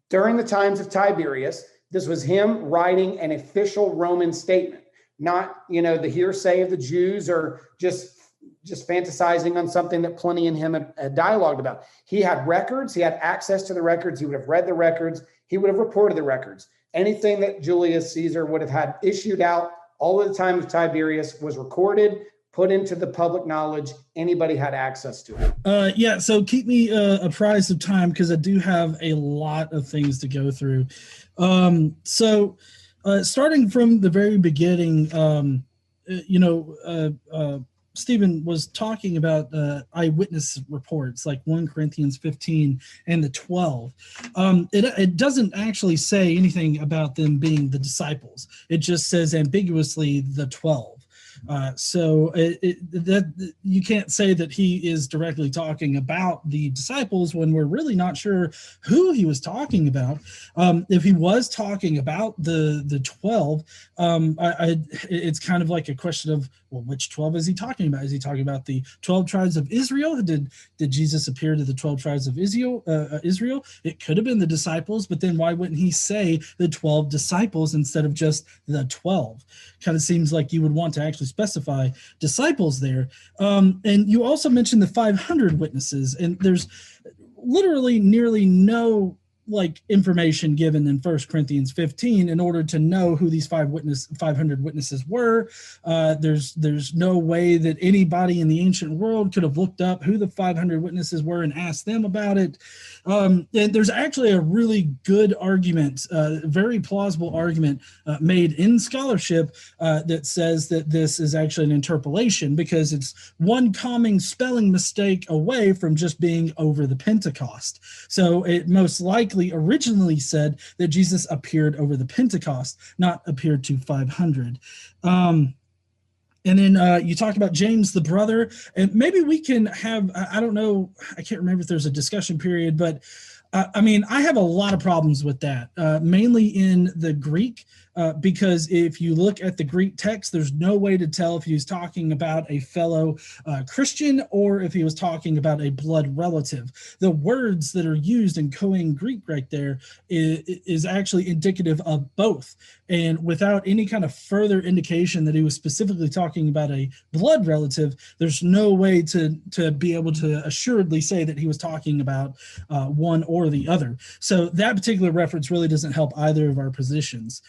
During the times of Tiberius, this was him writing an official Roman statement, not, the hearsay of the Jews or just fantasizing on something that Pliny and him had dialogued about. He had records. He had access to the records. He would have read the records. He would have reported the records. Anything that Julius Caesar would have had issued out all of the time of Tiberius was recorded, put into the public knowledge. Anybody had access to it. Yeah, so keep me apprised of time because I do have a lot of things to go through. Starting from the very beginning, Stephen was talking about eyewitness reports like 1 Corinthians 15 and the 12. It doesn't actually say anything about them being the disciples. It just says ambiguously the 12. That you can't say that he is directly talking about the disciples when we're really not sure who he was talking about. If he was talking about the 12, it's kind of like a question of Well, which 12 is he talking about? Is he talking about the 12 tribes of Israel? Did Jesus appear to the 12 tribes of Israel? It could have been the disciples, but then why wouldn't he say the 12 disciples instead of just the 12? Kind of seems like you would want to actually specify disciples there. And you also mentioned the 500 witnesses, and there's literally nearly no information given in 1 Corinthians 15 in order to know who these 500 witnesses were. There's no way that anybody in the ancient world could have looked up who the 500 witnesses were and asked them about it. And there's actually a really good argument, very plausible argument made in scholarship that says that this is actually an interpolation, because it's one common spelling mistake away from just being over the Pentecost. So it most likely originally said that Jesus appeared over the Pentecost, not appeared to 500. And then you talked about James, the brother, and maybe we can have, I don't know, I can't remember if there's a discussion period, but I have a lot of problems with that, mainly in the Greek, because if you look at the Greek text, there's no way to tell if he was talking about a fellow Christian or if he was talking about a blood relative. The words that are used in Koine Greek right there is actually indicative of both. And without any kind of further indication that he was specifically talking about a blood relative, there's no way to be able to assuredly say that he was talking about one or the other. So that particular reference really doesn't help either of our positions.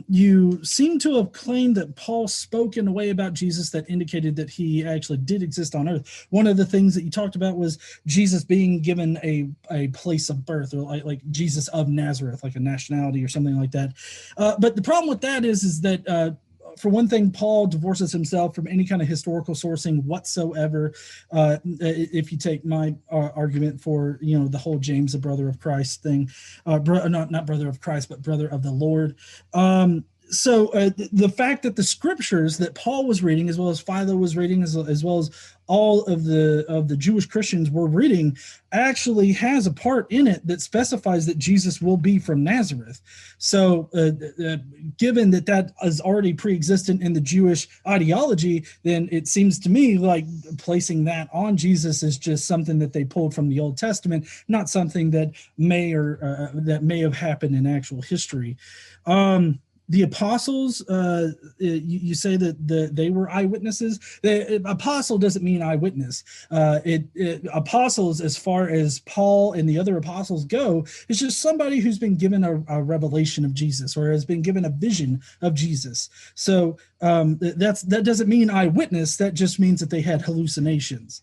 You seem to have claimed that Paul spoke in a way about Jesus that indicated that he actually did exist on earth. One of the things that you talked about was Jesus being given a place of birth, or like Jesus of Nazareth, like a nationality or something like that. But the problem with that is that for one thing, Paul divorces himself from any kind of historical sourcing whatsoever. If you take my argument for, the whole James, the brother of Christ thing, not brother of Christ, but brother of the Lord. So the fact that the scriptures that Paul was reading, as well as Philo was reading, as well as all of the Jewish Christians were reading, actually has a part in it that specifies that Jesus will be from Nazareth. So given that is already pre-existent in the Jewish ideology, then it seems to me like placing that on Jesus is just something that they pulled from the Old Testament, not something that may have happened in actual history. The apostles, you say that they were eyewitnesses. The apostle doesn't mean eyewitness. Apostles, as far as Paul and the other apostles go, is just somebody who's been given a revelation of Jesus, or has been given a vision of Jesus. So that doesn't mean eyewitness. That just means that they had hallucinations.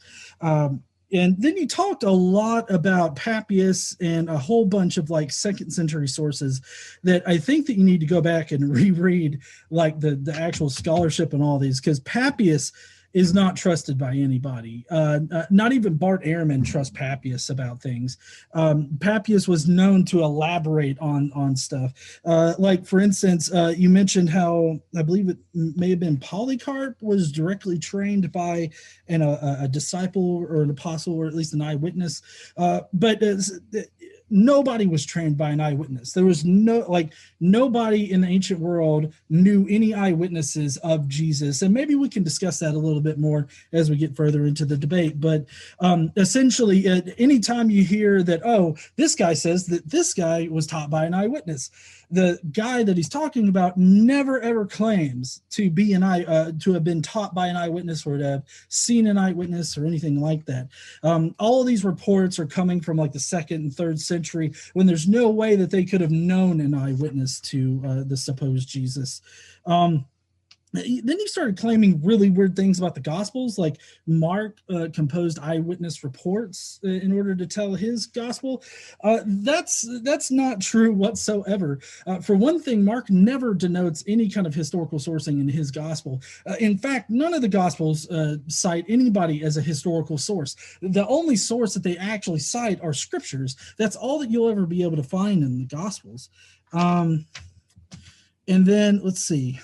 And then you talked a lot about Papias and a whole bunch of second century sources that I think that you need to go back and reread, the actual scholarship and all these, because Papias is not trusted by anybody. Not even Bart Ehrman trusts Papias about things. Papias was known to elaborate on stuff. For instance, you mentioned how, I believe it may have been Polycarp was directly trained by a disciple or an apostle, or at least an eyewitness. But nobody was trained by an eyewitness. There was nobody in the ancient world knew any eyewitnesses of Jesus. And maybe we can discuss that a little bit more as we get further into the debate. But essentially, anytime you hear that, oh, this guy says that this guy was taught by an eyewitness, the guy that he's talking about never ever claims to be to have been taught by an eyewitness, or to have seen an eyewitness, or anything like that. All of these reports are coming from the 2nd and 3rd century, when there's no way that they could have known an eyewitness to the supposed Jesus. Then he started claiming really weird things about the Gospels, like Mark composed eyewitness reports in order to tell his gospel. That's not true whatsoever. For one thing, Mark never denotes any kind of historical sourcing in his gospel. In fact, none of the Gospels cite anybody as a historical source. The only source that they actually cite are scriptures. That's all that you'll ever be able to find in the Gospels. And then let's see.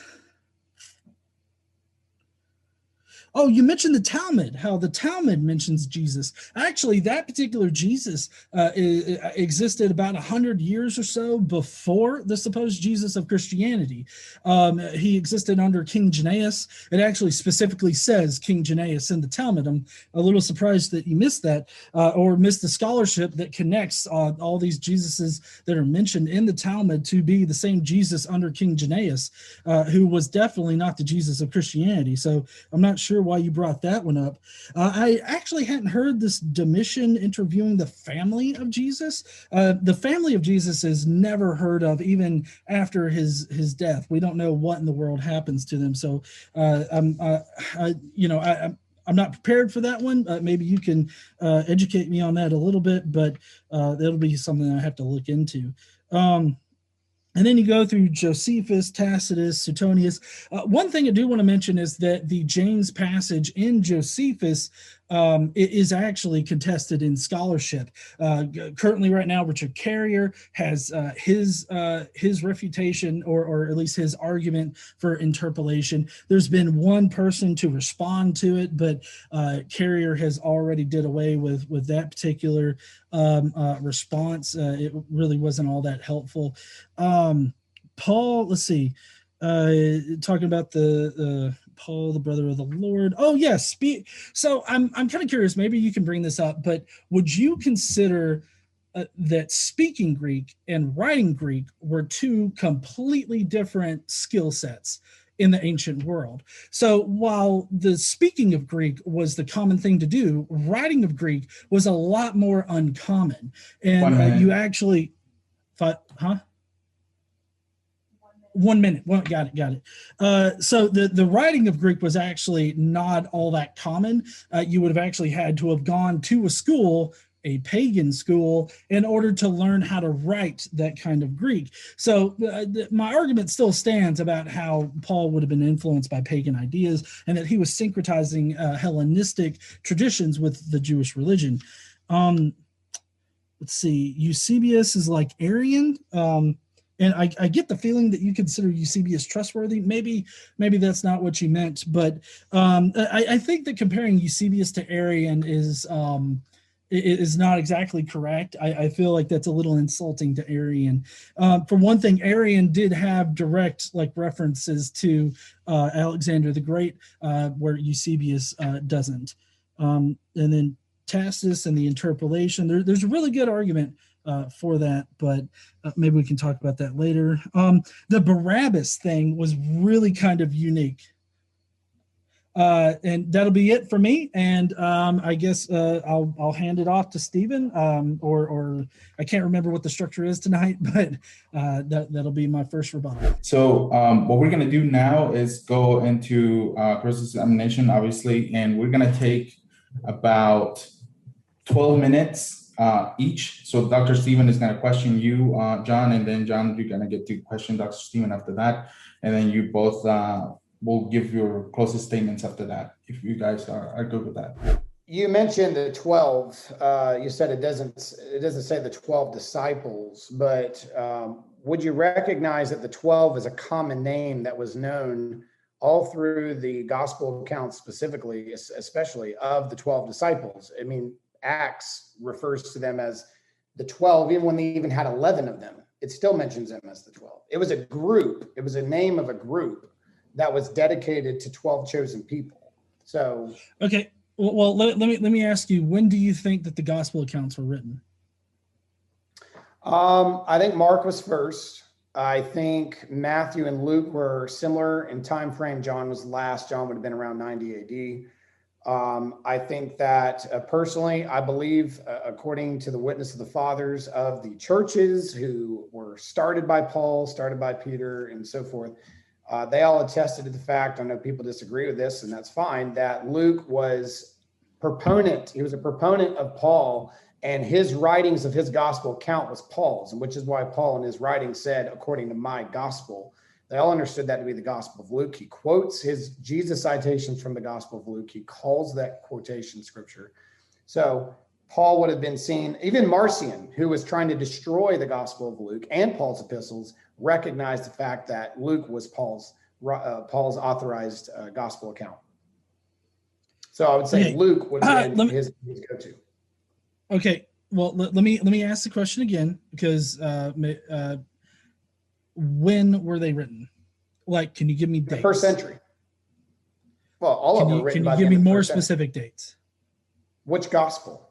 Oh, you mentioned the Talmud, how the Talmud mentions Jesus. Actually, that particular Jesus existed about 100 years or so before the supposed Jesus of Christianity. He existed under King Jannaeus. It actually specifically says King Jannaeus in the Talmud. I'm a little surprised that you missed that or missed the scholarship that connects all these Jesuses that are mentioned in the Talmud to be the same Jesus under King Jannaeus, who was definitely not the Jesus of Christianity. So I'm not sure why you brought that one up. I actually hadn't heard this Domitian interviewing the family of Jesus. The family of Jesus is never heard of, even after his death. We don't know what in the world happens to them. So I'm not prepared for that one. Maybe you can educate me on that a little bit, but that'll be something I have to look into. And then you go through Josephus, Tacitus, Suetonius. One thing I do want to mention is that the James passage in Josephus is actually contested in scholarship. Currently, right now, Richard Carrier has his refutation, or at least his argument for interpolation. There's been one person to respond to it, but Carrier has already did away with that particular response. It really wasn't all that helpful. Paul, let's see, talking about the Paul, the brother of the Lord. Oh yes, so I'm kind of curious. Maybe you can bring this up, but would you consider that speaking Greek and writing Greek were two completely different skill sets in the ancient world? So while the speaking of Greek was the common thing to do, writing of Greek was a lot more uncommon. And you actually thought, huh? 1 minute. Well, got it. So the writing of Greek was actually not all that common. You would have actually had to have gone to a school, a pagan school, in order to learn how to write that kind of Greek. So my argument still stands about how Paul would have been influenced by pagan ideas and that he was syncretizing Hellenistic traditions with the Jewish religion. Let's see, Eusebius is like Arian. And I get the feeling that you consider Eusebius trustworthy. Maybe that's not what you meant, but I think that comparing Eusebius to Arian is not exactly correct. I feel like that's a little insulting to Arian. For one thing, Arian did have direct references to Alexander the Great, where Eusebius doesn't. And then Tacitus and the interpolation. There's a really good argument for that, but maybe we can talk about that later. The Barabbas thing was really kind of unique. And that'll be it for me. And I guess I'll hand it off to Stephen, or I can't remember what the structure is tonight, but that'll be my first rebuttal. So what we're going to do now is go into cross-examination, obviously, and we're going to take about 12 minutes each. So Dr. Stephen is going to question you, John, and then John, you're going to get to question Dr. Stephen after that. And then you both will give your closest statements after that, if you guys are good with that. You mentioned the 12. You said it doesn't say the 12 disciples, but would you recognize that the 12 is a common name that was known all through the gospel accounts, specifically, especially of the 12 disciples? I mean, Acts refers to them as the 12, even when they even had 11 of them. It still mentions them as the 12. It was a group. It was a name of a group that was dedicated to 12 chosen people. So, okay. Well, let me ask you, when do you think that the gospel accounts were written? I think Mark was first. I think Matthew and Luke were similar in time frame. John was last. John would have been around 90 AD. I think that personally, I believe, according to the witness of the fathers of the churches who were started by Paul, started by Peter, and so forth, they all attested to the fact, I know people disagree with this, and that's fine, that Luke was he was a proponent of Paul, and his writings of his gospel account was Paul's, and which is why Paul in his writing said, according to my gospel. They all understood that to be the Gospel of Luke. He quotes his Jesus citations from the Gospel of Luke. He calls that quotation scripture. So Paul would have been seen, even Marcion, who was trying to destroy the Gospel of Luke and Paul's epistles, recognized the fact that Luke was Paul's authorized gospel account. So I would say Okay. Luke would have been his go-to. Okay. Well, let me ask the question again, because when were they written? Like, can you give me dates? The first century. Well, all of them were written by the end of the first century. Can you give me more specific dates? Which gospel?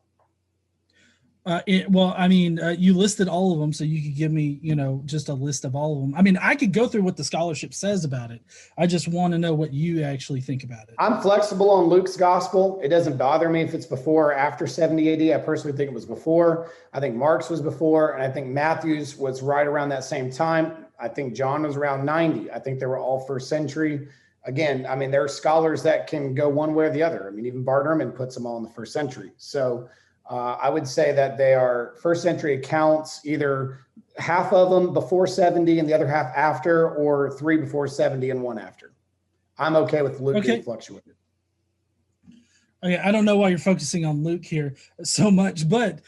You listed all of them, so you could give me, just a list of all of them. I mean, I could go through what the scholarship says about it. I just want to know what you actually think about it. I'm flexible on Luke's gospel. It doesn't bother me if it's before or after 70 AD. I personally think it was before. I think Mark's was before, and I think Matthew's was right around that same time. I think John was around 90. I think they were all first century. Again, I mean, there are scholars that can go one way or the other. I mean, even Barterman puts them all in the first century. So I would say that they are first century accounts, either half of them before 70 and the other half after, or 3 before 70 and 1 after. I'm okay with Luke being fluctuated. Okay, I don't know why you're focusing on Luke here so much, but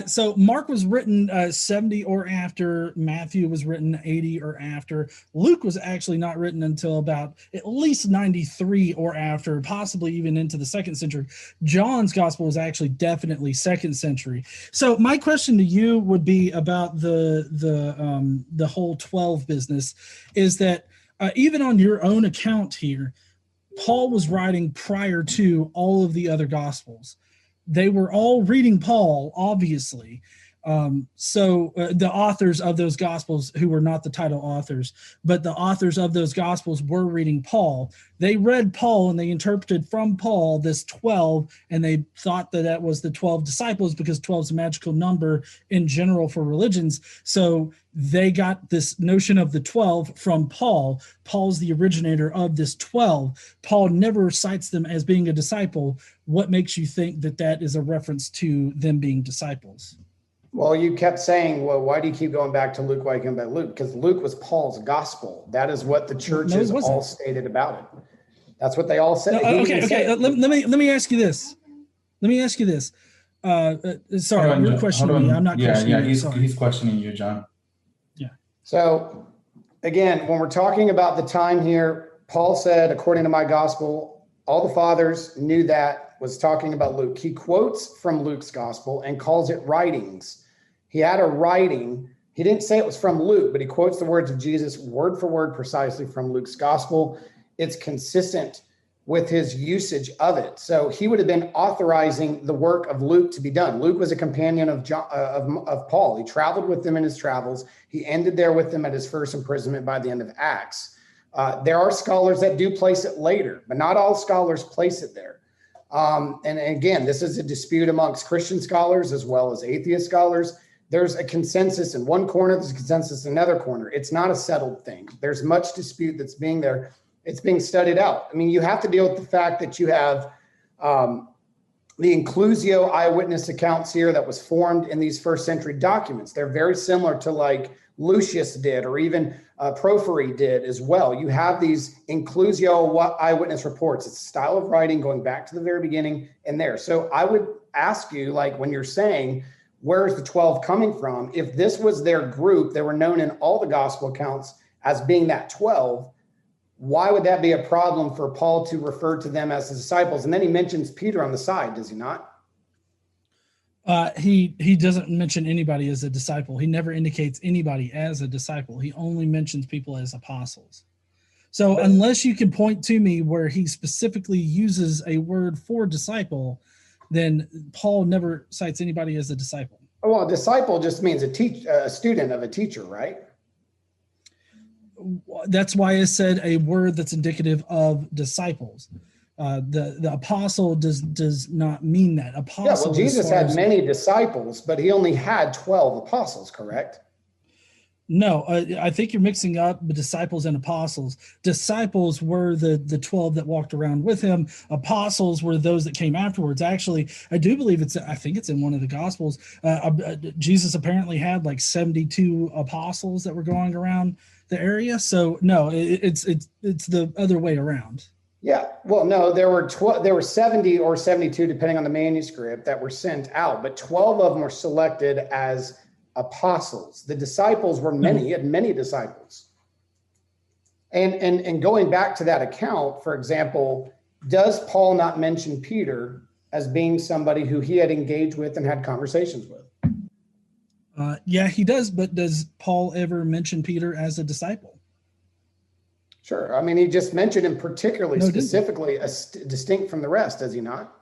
so Mark was written 70 or after, Matthew was written 80 or after. Luke was actually not written until about at least 93 or after, possibly even into the 2nd century. John's gospel was actually definitely 2nd century. So my question to you would be about the whole 12 business, is that even on your own account here, Paul was writing prior to all of the other gospels. They were all reading Paul, obviously. So the authors of those gospels, who were not the title authors, but the authors of those gospels were reading Paul. They read Paul and they interpreted from Paul this 12, and they thought that that was the 12 disciples, because 12 is a magical number in general for religions. So they got this notion of the 12 from Paul. Paul's the originator of this 12. Paul never cites them as being a disciple. What makes you think that that is a reference to them being disciples? Well, you kept saying, well, why do you keep going back to Luke? Why you come back to Luke? Because Luke was Paul's gospel. That is what the churches all stated about it. That's what they all said. Let me ask you this. Sorry, you're questioning me. I'm not questioning you. He's questioning you, John. Yeah. So again, when we're talking about the time here, Paul said, according to my gospel, all the fathers knew that, was talking about Luke. He quotes from Luke's gospel and calls it writings. He had a writing. He didn't say it was from Luke, but he quotes the words of Jesus word for word precisely from Luke's gospel. It's consistent with his usage of it. So he would have been authorizing the work of Luke to be done. Luke was a companion of Paul. He traveled with them in his travels. He ended there with them at his first imprisonment by the end of Acts. There are scholars that do place it later, but not all scholars place it there. And again, this is a dispute amongst Christian scholars as well as atheist scholars. There's a consensus in one corner, there's a consensus in another corner. It's not a settled thing. There's much dispute that's being there. It's being studied out. I mean, you have to deal with the fact that you have the inclusio eyewitness accounts here that was formed in these first century documents. They're very similar to like Lucius did, or even Porphyry did as well. You have these inclusio eyewitness reports. It's a style of writing going back to the very beginning and there. So I would ask you, like, when you're saying, where's the 12 coming from? If this was their group, they were known in all the gospel accounts as being that 12, why would that be a problem for Paul to refer to them as the disciples? And then he mentions Peter on the side, does he not? He doesn't mention anybody as a disciple. He never indicates anybody as a disciple. He only mentions people as apostles. So unless you can point to me where he specifically uses a word for disciple, then Paul never cites anybody as a disciple. Well, a disciple just means a student of a teacher, right? That's why I said a word that's indicative of disciples. The apostle does not mean that. Apostle. Yeah, well, Jesus had many disciples, but he only had 12 apostles, correct? No, I think you're mixing up the disciples and apostles. Disciples were the 12 that walked around with him. Apostles were those that came afterwards. Actually, I do believe I think it's in one of the Gospels. Jesus apparently had like 72 apostles that were going around the area. So no, it's the other way around. Yeah, well, no, there were 70 or 72, depending on the manuscript, that were sent out, but 12 of them were selected as apostles. The disciples were many, he had many disciples. And going back to that account, for example, does Paul not mention Peter as being somebody who he had engaged with and had conversations with? Yeah, he does. But does Paul ever mention Peter as a disciple? Sure. I mean, he just mentioned him particularly, No, specifically, distinct from the rest, does he not?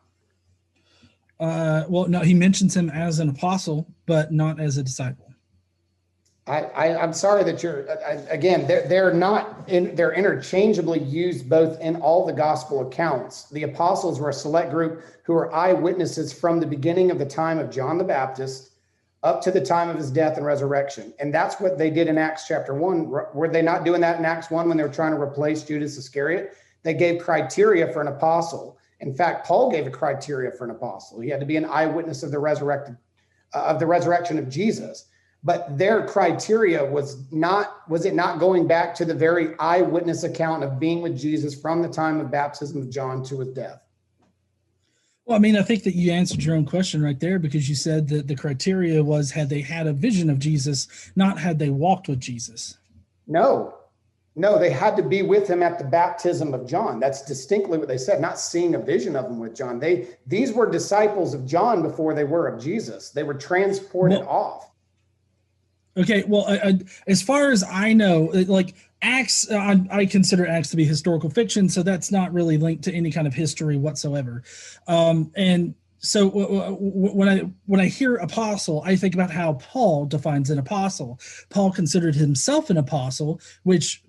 Well, no, he mentions him as an apostle, but not as a disciple. I'm sorry that again, they're interchangeably used both in all the gospel accounts. The apostles were a select group who were eyewitnesses from the beginning of the time of John the Baptist up to the time of his death and resurrection. And that's what they did in Acts chapter 1. Were they not doing that in Acts 1 when they were trying to replace Judas Iscariot? They gave criteria for an apostle. In fact, Paul gave a criteria for an apostle. He had to be an eyewitness of the resurrection of Jesus. But their criteria was it not going back to the very eyewitness account of being with Jesus from the time of baptism of John to his death? Well, I mean, I think that you answered your own question right there, because you said that the criteria was had they had a vision of Jesus, not had they walked with Jesus. No, they had to be with him at the baptism of John. That's distinctly what they said, not seeing a vision of him with John. These were disciples of John before they were of Jesus. They were transported off. Okay, well, as far as I know, like Acts, I consider Acts to be historical fiction, so that's not really linked to any kind of history whatsoever. And so when I hear apostle, I think about how Paul defines an apostle. Paul considered himself an apostle, which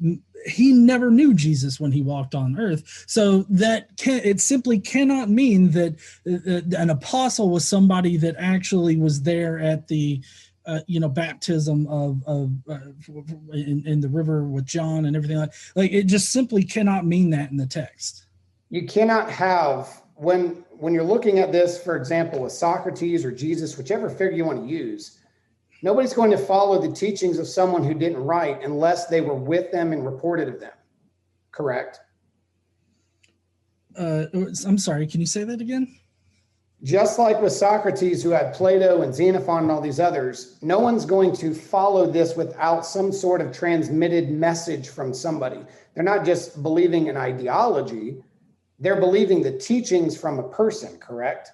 he never knew Jesus when he walked on earth. So it simply cannot mean that an apostle was somebody that actually was there at the baptism in the river with John and everything like it just simply cannot mean that in the text. You cannot have, when you're looking at this, for example, with Socrates or Jesus, whichever figure you want to use, nobody's going to follow the teachings of someone who didn't write unless they were with them and reported of them. Correct? I'm sorry, can you say that again? Just like with Socrates, who had Plato and Xenophon and all these others, no one's going to follow this without some sort of transmitted message from somebody. They're not just believing an ideology, they're believing the teachings from a person, correct?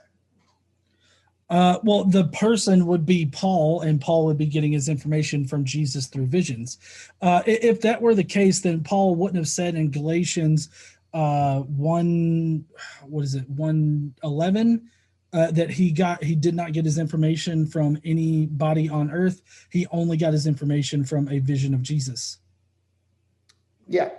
Well, the person would be Paul, and Paul would be getting his information from Jesus through visions. If that were the case, then Paul wouldn't have said in Galatians 1:11, that he did not get his information from anybody on earth. He only got his information from a vision of Jesus. Yeah.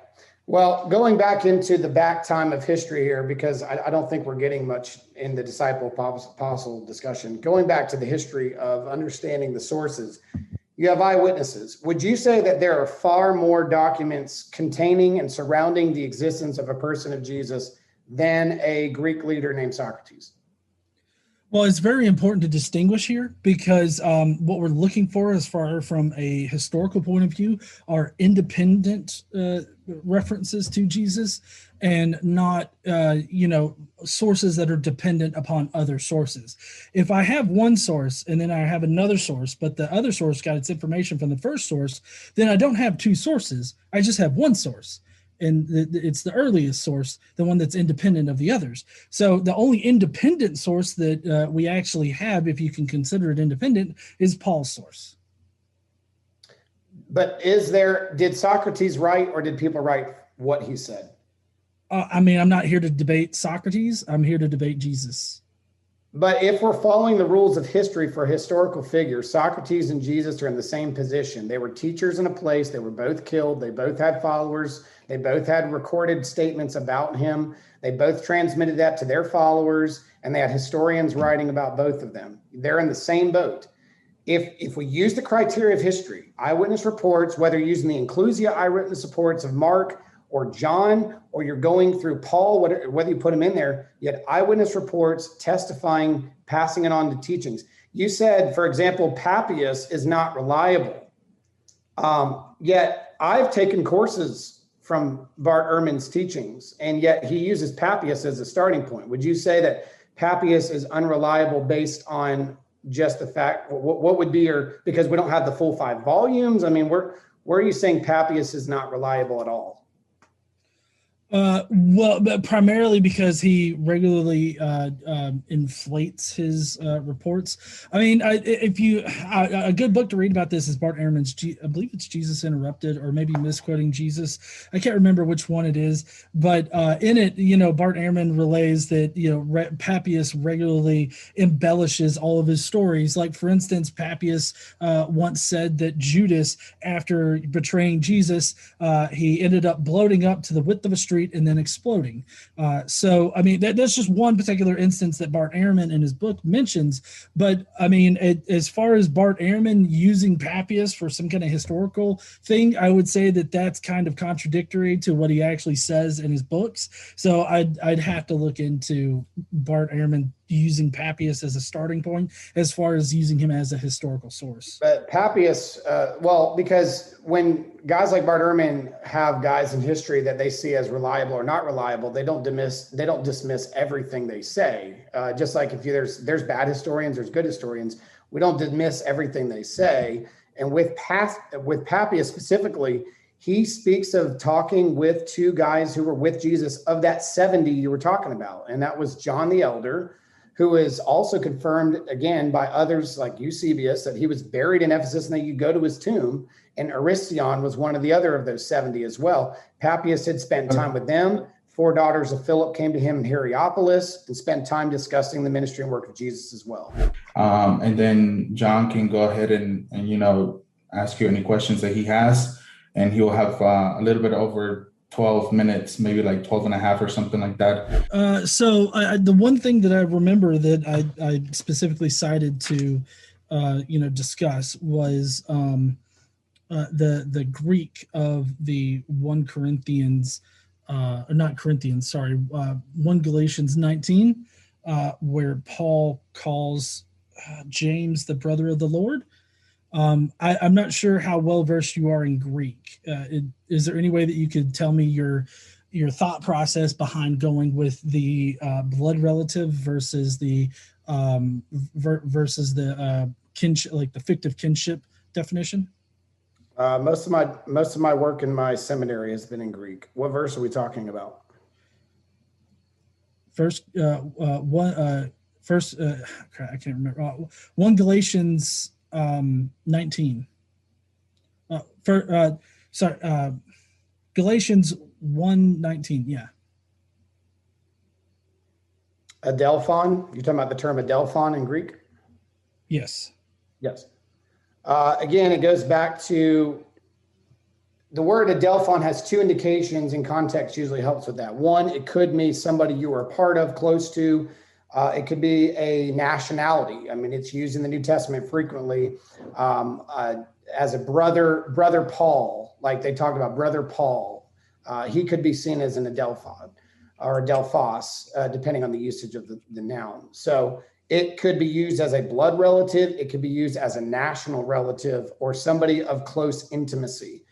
Well, going back into the back time of history here, because I don't think we're getting much in the disciple apostle discussion. Going back to the history of understanding the sources, you have eyewitnesses. Would you say that there are far more documents containing and surrounding the existence of a person of Jesus than a Greek leader named Socrates? Well, it's very important to distinguish here, because what we're looking for, as far from a historical point of view, are independent references to Jesus, and not sources that are dependent upon other sources. If I have one source and then I have another source, but the other source got its information from the first source, then I don't have two sources. I just have one source. And it's the earliest source, the one that's independent of the others. So the only independent source that we actually have, if you can consider it independent, is Paul's source. But did Socrates write, or did people write what he said? I'm not here to debate Socrates. I'm here to debate Jesus. But if we're following the rules of history for historical figures, Socrates and Jesus are in the same position. They were teachers in a place. They were both killed. They both had followers. They both had recorded statements about him. They both transmitted that to their followers, and they had historians writing about both of them. They're in the same boat. If we use the criteria of history, eyewitness reports, whether you're using the inclusia eyewitness reports of Mark or John, or you're going through Paul, whether you put them in there, you had eyewitness reports testifying, passing it on to teachings. You said, for example, Papias is not reliable. Yet I've taken courses from Bart Ehrman's teachings, and yet he uses Papias as a starting point. Would you say that Papias is unreliable based on just the fact, what would be because we don't have the full 5 volumes? I mean, where are you saying Papias is not reliable at all? Well, but primarily because he regularly inflates his reports. I mean, a good book to read about this is Bart Ehrman's, I believe it's Jesus Interrupted, or maybe Misquoting Jesus. I can't remember which one it is, but in it, Bart Ehrman relays that, Papias regularly embellishes all of his stories. Like, for instance, Papias once said that Judas, after betraying Jesus, he ended up bloating up to the width of a street and then exploding. So, I mean, that's just one particular instance that Bart Ehrman in his book mentions. But, I mean, as far as Bart Ehrman using Papias for some kind of historical thing, I would say that that's kind of contradictory to what he actually says in his books. So I'd have to look into Bart Ehrman using Papias as a starting point as far as using him as a historical source. But Papias, because when guys like Bart Ehrman have guys in history that they see as reliable or not reliable, they don't dismiss everything they say. Just like if there's bad historians, there's good historians. We don't dismiss everything they say. And with Papias specifically, he speaks of talking with two guys who were with Jesus of that 70 you were talking about, and that was John the Elder, who is also confirmed again by others like Eusebius that he was buried in Ephesus and that you go to his tomb. And Aristion was one of the other of those 70 as well. Papias had spent time with them. 4 daughters of Philip came to him in Hierapolis and spent time discussing the ministry and work of Jesus as well. And then John can go ahead and ask you any questions that he has, and he'll have a little bit over 12 minutes, maybe like 12 and a half or something like that. So the one thing that I remember that I specifically cited to, discuss was the Greek of the 1 Galatians 19, where Paul calls James the brother of the Lord. I'm not sure how well versed you are in Greek. Is there any way that you could tell me your thought process behind going with the blood relative versus the kinship, like the fictive kinship definition? Most of my work in my seminary has been in Greek. What verse are we talking about? I can't remember. 1 Galatians 19. Galatians 1:19. Yeah. Adelphon. You're talking about the term adelphon in Greek? Yes. Yes. Again, it goes back to the word adelphon has 2 indications, and context usually helps with that. One, it could mean somebody you were a part of, close to. It could be a nationality. I mean, it's used in the New Testament frequently as a brother Paul, like they talked about brother Paul. He could be seen as an adelphon or adelphos, depending on the usage of the noun. So it could be used as a blood relative. It could be used as a national relative or somebody of close intimacy.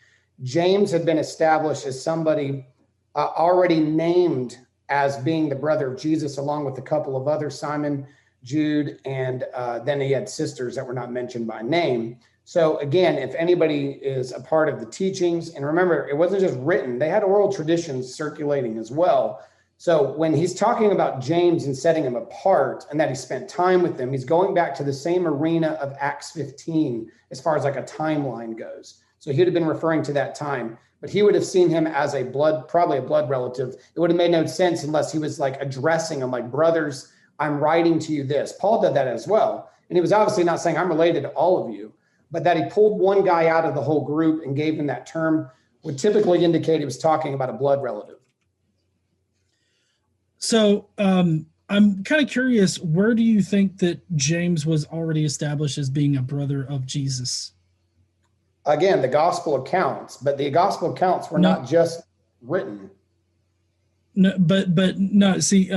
James had been established as somebody already named as being the brother of Jesus, along with a couple of others, Simon, Jude, and then he had sisters that were not mentioned by name. So again, if anybody is a part of the teachings, and remember, it wasn't just written, they had oral traditions circulating as well. So when he's talking about James and setting him apart and that he spent time with them, he's going back to the same arena of Acts 15 as far as like a timeline goes. So he would have been referring to that time, but he would have seen him as probably a blood relative. It would have made no sense unless he was like addressing them like, brothers, I'm writing to you this. Paul did that as well. And he was obviously not saying I'm related to all of you, but that he pulled one guy out of the whole group and gave him that term would typically indicate he was talking about a blood relative. So I'm kind of curious, where do you think that James was already established as being a brother of Jesus? Again, the gospel accounts, but the gospel accounts were not just written. No, but no. See,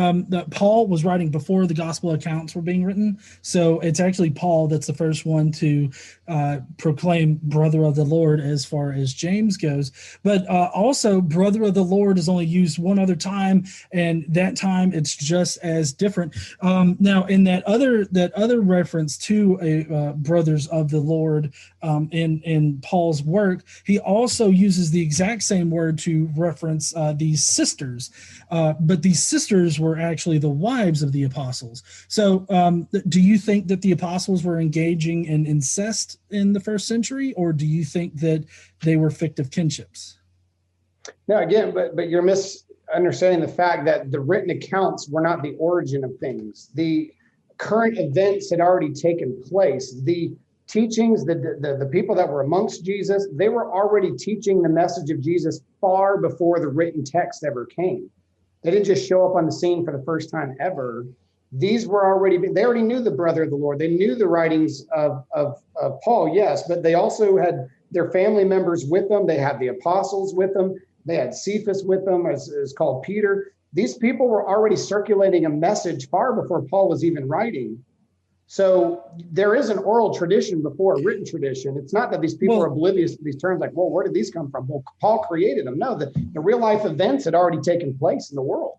Paul was writing before the gospel accounts were being written, so it's actually Paul that's the first one to proclaim "brother of the Lord" as far as James goes. But also, "brother of the Lord" is only used one other time, and that time it's just as different. Now, in that other reference to "brothers of the Lord" in Paul's work, he also uses the exact same word to reference these sisters. But these sisters were actually the wives of the apostles. So do you think that the apostles were engaging in incest in the first century, or do you think that they were fictive kinships? No, again, but you're misunderstanding the fact that the written accounts were not the origin of things. The current events had already taken place. The teachings, the people that were amongst Jesus, they were already teaching the message of Jesus far before the written text ever came. They didn't just show up on the scene for the first time ever. These were they already knew the brother of the Lord. They knew the writings of Paul, yes, but they also had their family members with them. They had the apostles with them. They had Cephas with them, as called Peter. These people were already circulating a message far before Paul was even writing. So there is an oral tradition before a written tradition. It's not that these people are oblivious to these terms like, well, where did these come from? Well, Paul created them. No, the real life events had already taken place in the world.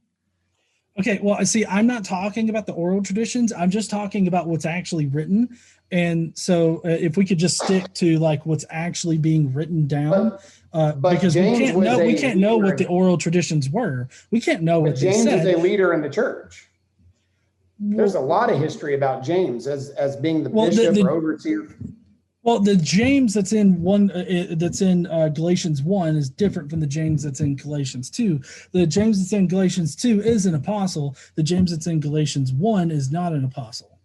Okay, well, I see, I'm not talking about the oral traditions. I'm just talking about what's actually written. And so if we could just stick to like what's actually being written down, because we can't know what the oral traditions were. We can't know what James they said. is a leader in the church. There's a lot of history about James as being the bishop or overseer. Well, the James that's in Galatians 1 is different from the James that's in Galatians 2. The James that's in Galatians 2 is an apostle. The James that's in Galatians 1 is not an apostle.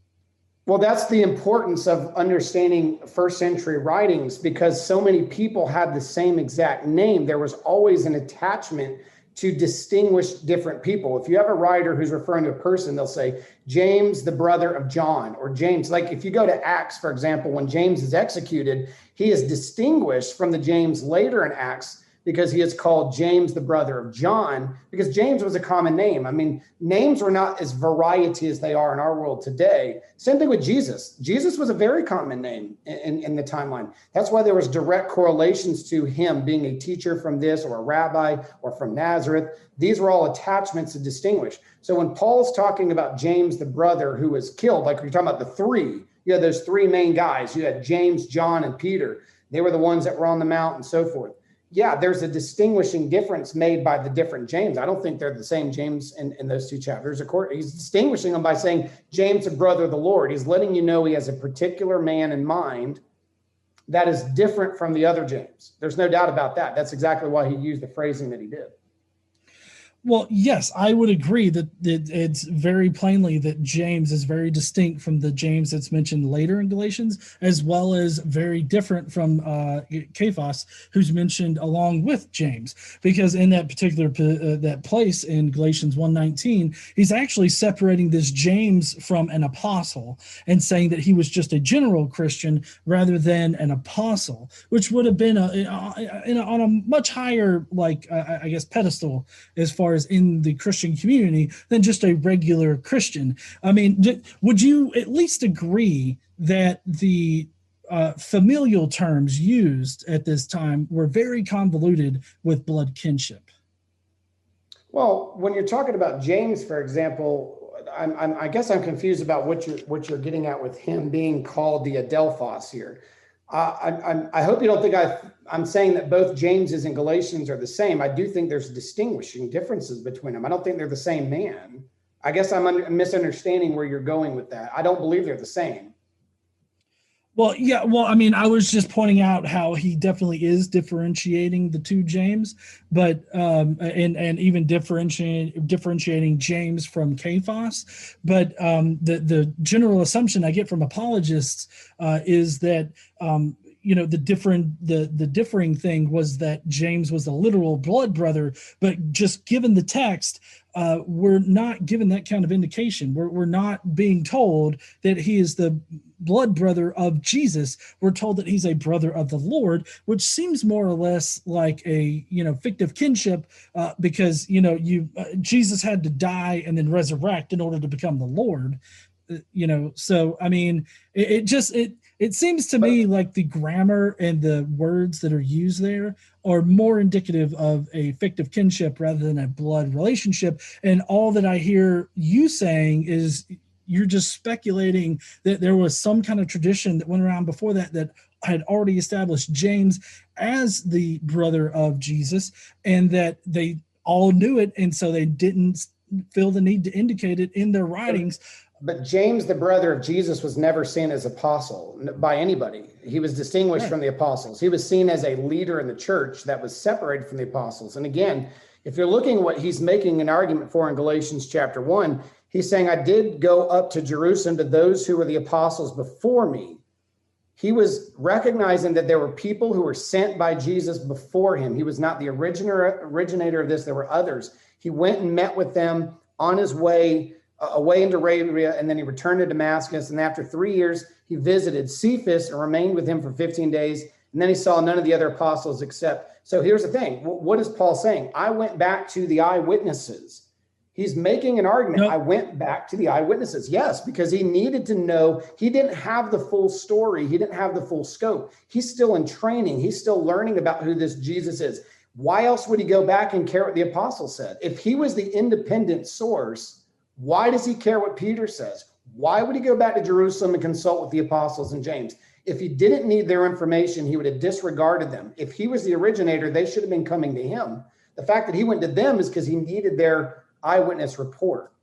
Well, that's the importance of understanding first century writings, because so many people had the same exact name. There was always an attachment to distinguish different people. If you have a writer who's referring to a person, they'll say James, the brother of John, or James. Like if you go to Acts, for example, when James is executed, he is distinguished from the James later in Acts because he is called James, the brother of John, because James was a common name. I mean, names were not as variety as they are in our world today. Same thing with Jesus. Jesus was a very common name in the timeline. That's why there was direct correlations to him being a teacher from this or a rabbi or from Nazareth. These were all attachments to distinguish. So when Paul's talking about James, the brother who was killed, like we're talking about the three, you had those three main guys. You had James, John, and Peter. They were the ones that were on the mount and so forth. Yeah, there's a distinguishing difference made by the different James. I don't think they're the same James in those two chapters. He's distinguishing them by saying James, a brother of the Lord. He's letting you know he has a particular man in mind that is different from the other James. There's no doubt about that. That's exactly why he used the phrasing that he did. Well, yes, I would agree that it's very plainly that James is very distinct from the James that's mentioned later in Galatians, as well as very different from Cephas, who's mentioned along with James, because in that particular that place in Galatians 1:19, he's actually separating this James from an apostle and saying that he was just a general Christian rather than an apostle, which would have been on a much higher, I guess, pedestal as far as in the Christian community than just a regular Christian. I mean, would you at least agree that the familial terms used at this time were very convoluted with blood kinship? Well, when you're talking about James, for example, I guess I'm confused about what you're getting at with him being called the Adelphos here. I hope you don't think I'm saying that both Jameses and Galatians are the same. I do think there's distinguishing differences between them. I don't think they're the same man. I guess I'm misunderstanding where you're going with that. I don't believe they're the same. Well, yeah. Well, I mean, I was just pointing out how he definitely is differentiating the two James, but and even differentiating James from Cephas. But the general assumption I get from apologists is that the differing thing was that James was a literal blood brother, but just given the text, we're not given that kind of indication. We're not being told that he is the blood brother of Jesus. We're told that he's a brother of the Lord, which seems more or less like a, fictive kinship, because, Jesus had to die and then resurrect in order to become the Lord. So I mean, it seems to me like the grammar and the words that are used there are more indicative of a fictive kinship rather than a blood relationship. And all that I hear you saying is you're just speculating that there was some kind of tradition that went around before that had already established James as the brother of Jesus, and that they all knew it, and so they didn't feel the need to indicate it in their writings. But James, the brother of Jesus, was never seen as apostle by anybody. He was distinguished from the apostles. He was seen as a leader in the church that was separated from the apostles. And again, if you're looking at what he's making an argument for in Galatians chapter 1, he's saying, I did go up to Jerusalem to those who were the apostles before me. He was recognizing that there were people who were sent by Jesus before him. He was not the originator of this. There were others. He went and met with them on his way away into Arabia, and then he returned to Damascus. And after 3 years, he visited Cephas and remained with him for 15 days. And then he saw none of the other apostles except. So here's the thing. What is Paul saying? I went back to the eyewitnesses. He's making an argument. Nope. I went back to the eyewitnesses. Yes, because he needed to know. He didn't have the full story. He didn't have the full scope. He's still in training. He's still learning about who this Jesus is. Why else would he go back and care what the apostles said? If he was the independent source, why does he care what Peter says? Why would he go back to Jerusalem and consult with the apostles and James? If he didn't need their information, he would have disregarded them. If he was the originator, they should have been coming to him. The fact that he went to them is because he needed their eyewitness report.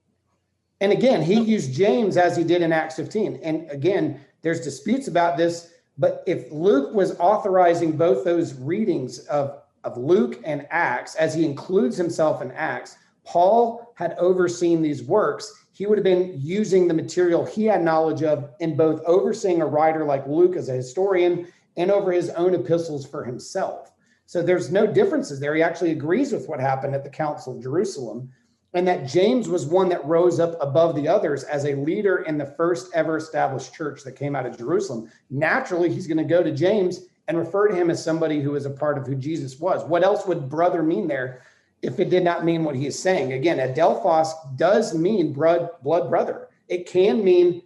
And again, he used James as he did in Acts 15. And again, there's disputes about this, but if Luke was authorizing both those readings of Luke and Acts, as he includes himself in Acts, Paul had overseen these works. He would have been using the material he had knowledge of in both overseeing a writer like Luke as a historian and over his own epistles for himself. So there's no differences there. He actually agrees with what happened at the Council of Jerusalem, and that James was one that rose up above the others as a leader in the first ever established church that came out of Jerusalem. Naturally, he's going to go to James and refer to him as somebody who is a part of who Jesus was. What else would brother mean there if it did not mean what he is saying? Again, adelphos does mean blood brother. It can mean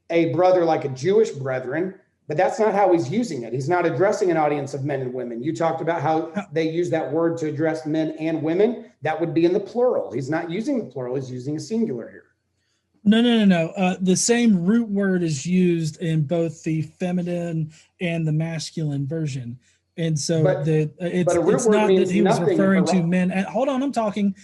a brother like a Jewish brethren, but that's not how he's using it. He's not addressing an audience of men and women. You talked about how they use that word to address men and women. That would be in the plural. He's not using the plural. He's using a singular here. No. The same root word is used in both the feminine and the masculine version. And so it's not that he was referring to men. And hold on, I'm talking.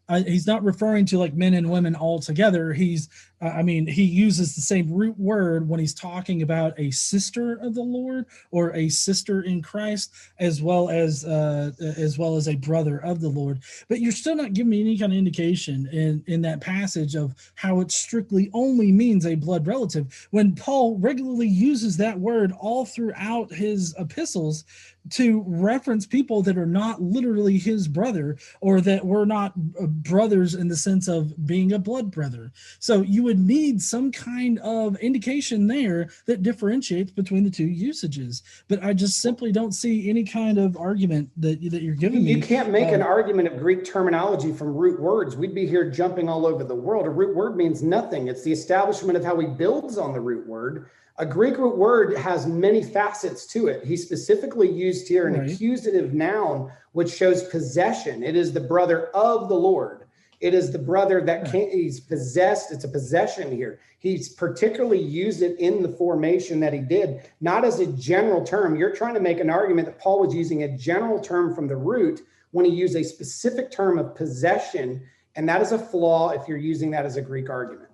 He's not referring to like men and women all together. He uses the same root word when he's talking about a sister of the Lord or a sister in Christ, as well as a brother of the Lord. But you're still not giving me any kind of indication in that passage of how it strictly only means a blood relative, when Paul regularly uses that word all throughout his epistles to reference people that are not literally his brother, or that were not brothers in the sense of being a blood brother. So you would need some kind of indication there that differentiates between the two usages. But I just simply don't see any kind of argument that you're giving me. You can't make an argument of Greek terminology from root words. We'd be here jumping all over the world. A root word means nothing. It's the establishment of how he builds on the root word. A Greek root word has many facets to it. He specifically used here an accusative noun, which shows possession. It is the brother of the Lord. It is the brother that he's possessed. It's a possession here. He's particularly used it in the formation that he did, not as a general term. You're trying to make an argument that Paul was using a general term from the root when he used a specific term of possession, and that is a flaw if you're using that as a Greek argument.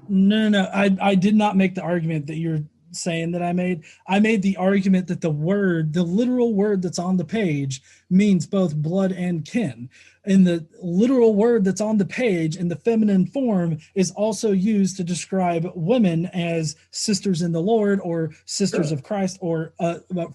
No. I did not make the argument that you're saying that I made. I made the argument that the literal word that's on the page means both blood and kin. And the literal word that's on the page in the feminine form is also used to describe women as sisters in the Lord or sisters of Christ or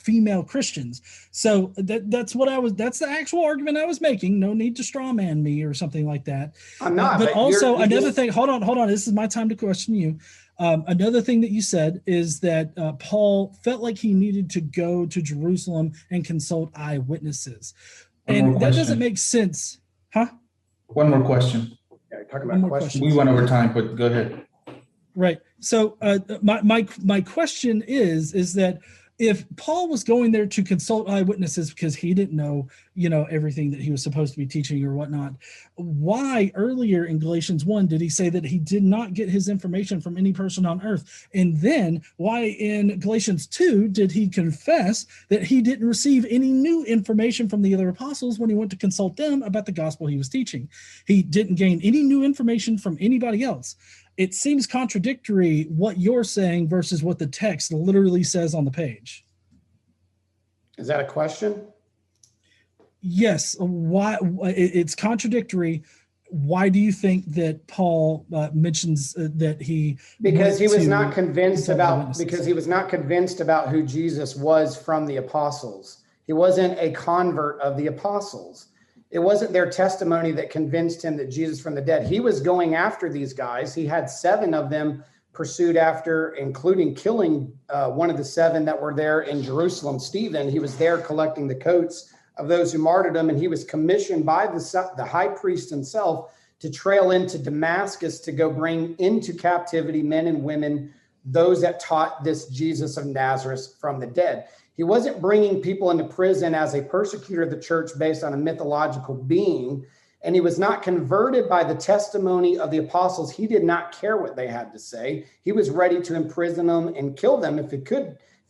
female Christians. So that's the actual argument I was making. No need to straw man me or something like that. I'm not. But also another thing, hold on. This is my time to question you. Another thing that you said is that Paul felt like he needed to go to Jerusalem and consult eyewitnesses. And that doesn't make sense. Huh? One more question. Yeah, talking about questions. We went over time, but go ahead. Right. So my question is that if Paul was going there to consult eyewitnesses because he didn't know, everything that he was supposed to be teaching or whatnot, why earlier in Galatians 1 did he say that he did not get his information from any person on earth? And then why in Galatians 2 did he confess that he didn't receive any new information from the other apostles when he went to consult them about the gospel he was teaching? He didn't gain any new information from anybody else. It seems contradictory what you're saying versus what the text literally says on the page. Is that a question? Yes. Why? It's contradictory. Why do you think that Paul mentions that he? Because he was not convinced about who Jesus was from the apostles. He wasn't a convert of the apostles. It wasn't their testimony that convinced him that Jesus from the dead. He was going after these guys. He had 7 of them pursued after, including killing one of the 7 that were there in Jerusalem, Stephen. He was there collecting the coats of those who martyred him, and he was commissioned by the high priest himself to trail into Damascus to go bring into captivity men and women, those that taught this Jesus of Nazareth from the dead. He wasn't bringing people into prison as a persecutor of the church based on a mythological being, and he was not converted by the testimony of the apostles. He did not care what they had to say. He was ready to imprison them and kill them if it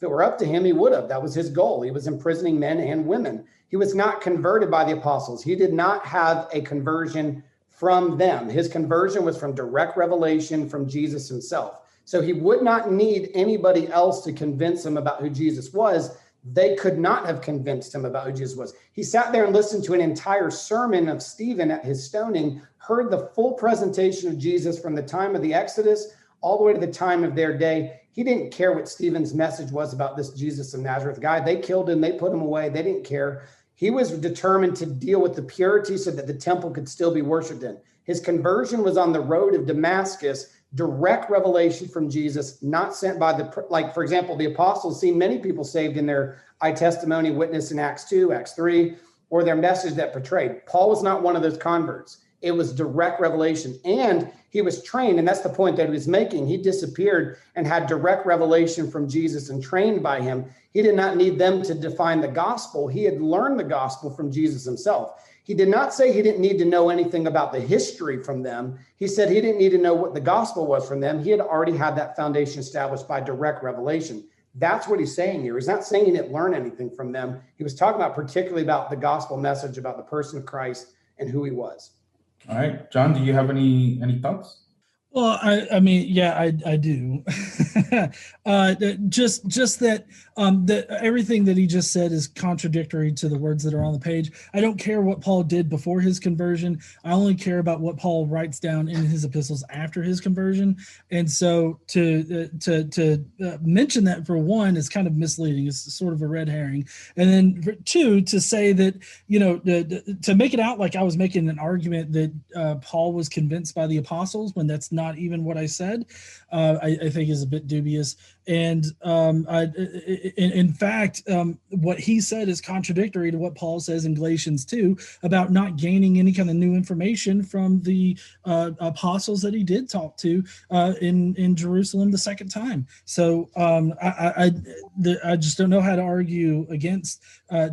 were up to him, he would have. That was his goal. He was imprisoning men and women. He was not converted by the apostles. He did not have a conversion from them. His conversion was from direct revelation from Jesus himself. So he would not need anybody else to convince him about who Jesus was. They could not have convinced him about who Jesus was. He sat there and listened to an entire sermon of Stephen at his stoning, heard the full presentation of Jesus from the time of the Exodus all the way to the time of their day. He didn't care what Stephen's message was about this Jesus of Nazareth guy. They killed him. They put him away. They didn't care. He was determined to deal with the purity so that the temple could still be worshiped in. His conversion was on the road of Damascus, direct revelation from Jesus, not sent by for example, the apostles seen many people saved in their eye testimony witness in Acts 2, Acts 3, or their message that portrayed. Paul was not one of those converts. It was direct revelation. And he was trained, and that's the point that he was making. He disappeared and had direct revelation from Jesus and trained by him. He did not need them to define the gospel. He had learned the gospel from Jesus himself. He did not say he didn't need to know anything about the history from them. He said he didn't need to know what the gospel was from them. He had already had that foundation established by direct revelation. That's what he's saying here. He's not saying he didn't learn anything from them. He was talking about particularly about the gospel message, about the person of Christ and who he was. All right, John, do you have any thoughts? Well, I mean, yeah, I do. Just that everything that he just said is contradictory to the words that are on the page. I don't care what Paul did before his conversion. I only care about what Paul writes down in his epistles after his conversion. And so to mention that, for one, is kind of misleading. It's sort of a red herring. And then for two, to say that, to make it out like I was making an argument that Paul was convinced by the apostles when that's not even what I said, I think is a bit dubious. And in fact, what he said is contradictory to what Paul says in Galatians 2 about not gaining any kind of new information from the apostles that he did talk to in Jerusalem the second time. So I just don't know how to argue against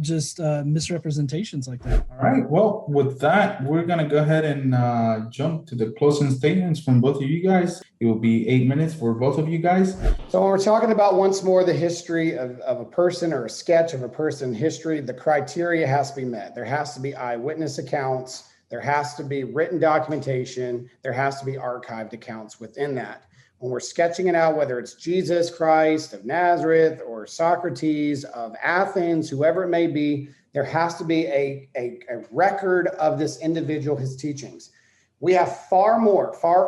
just misrepresentations like that. All right. Well, with that, we're going to go ahead and jump to the closing statements from both of you guys. It will be 8 minutes for both of you guys. So when we're talking about once more the history of a person or a sketch of a person history, the criteria has to be met. There has to be eyewitness accounts. There has to be written documentation. There has to be archived accounts within that. When we're sketching it out, whether it's Jesus Christ of Nazareth or Socrates of Athens, whoever it may be, There has to be a record of this individual, his teachings. We have far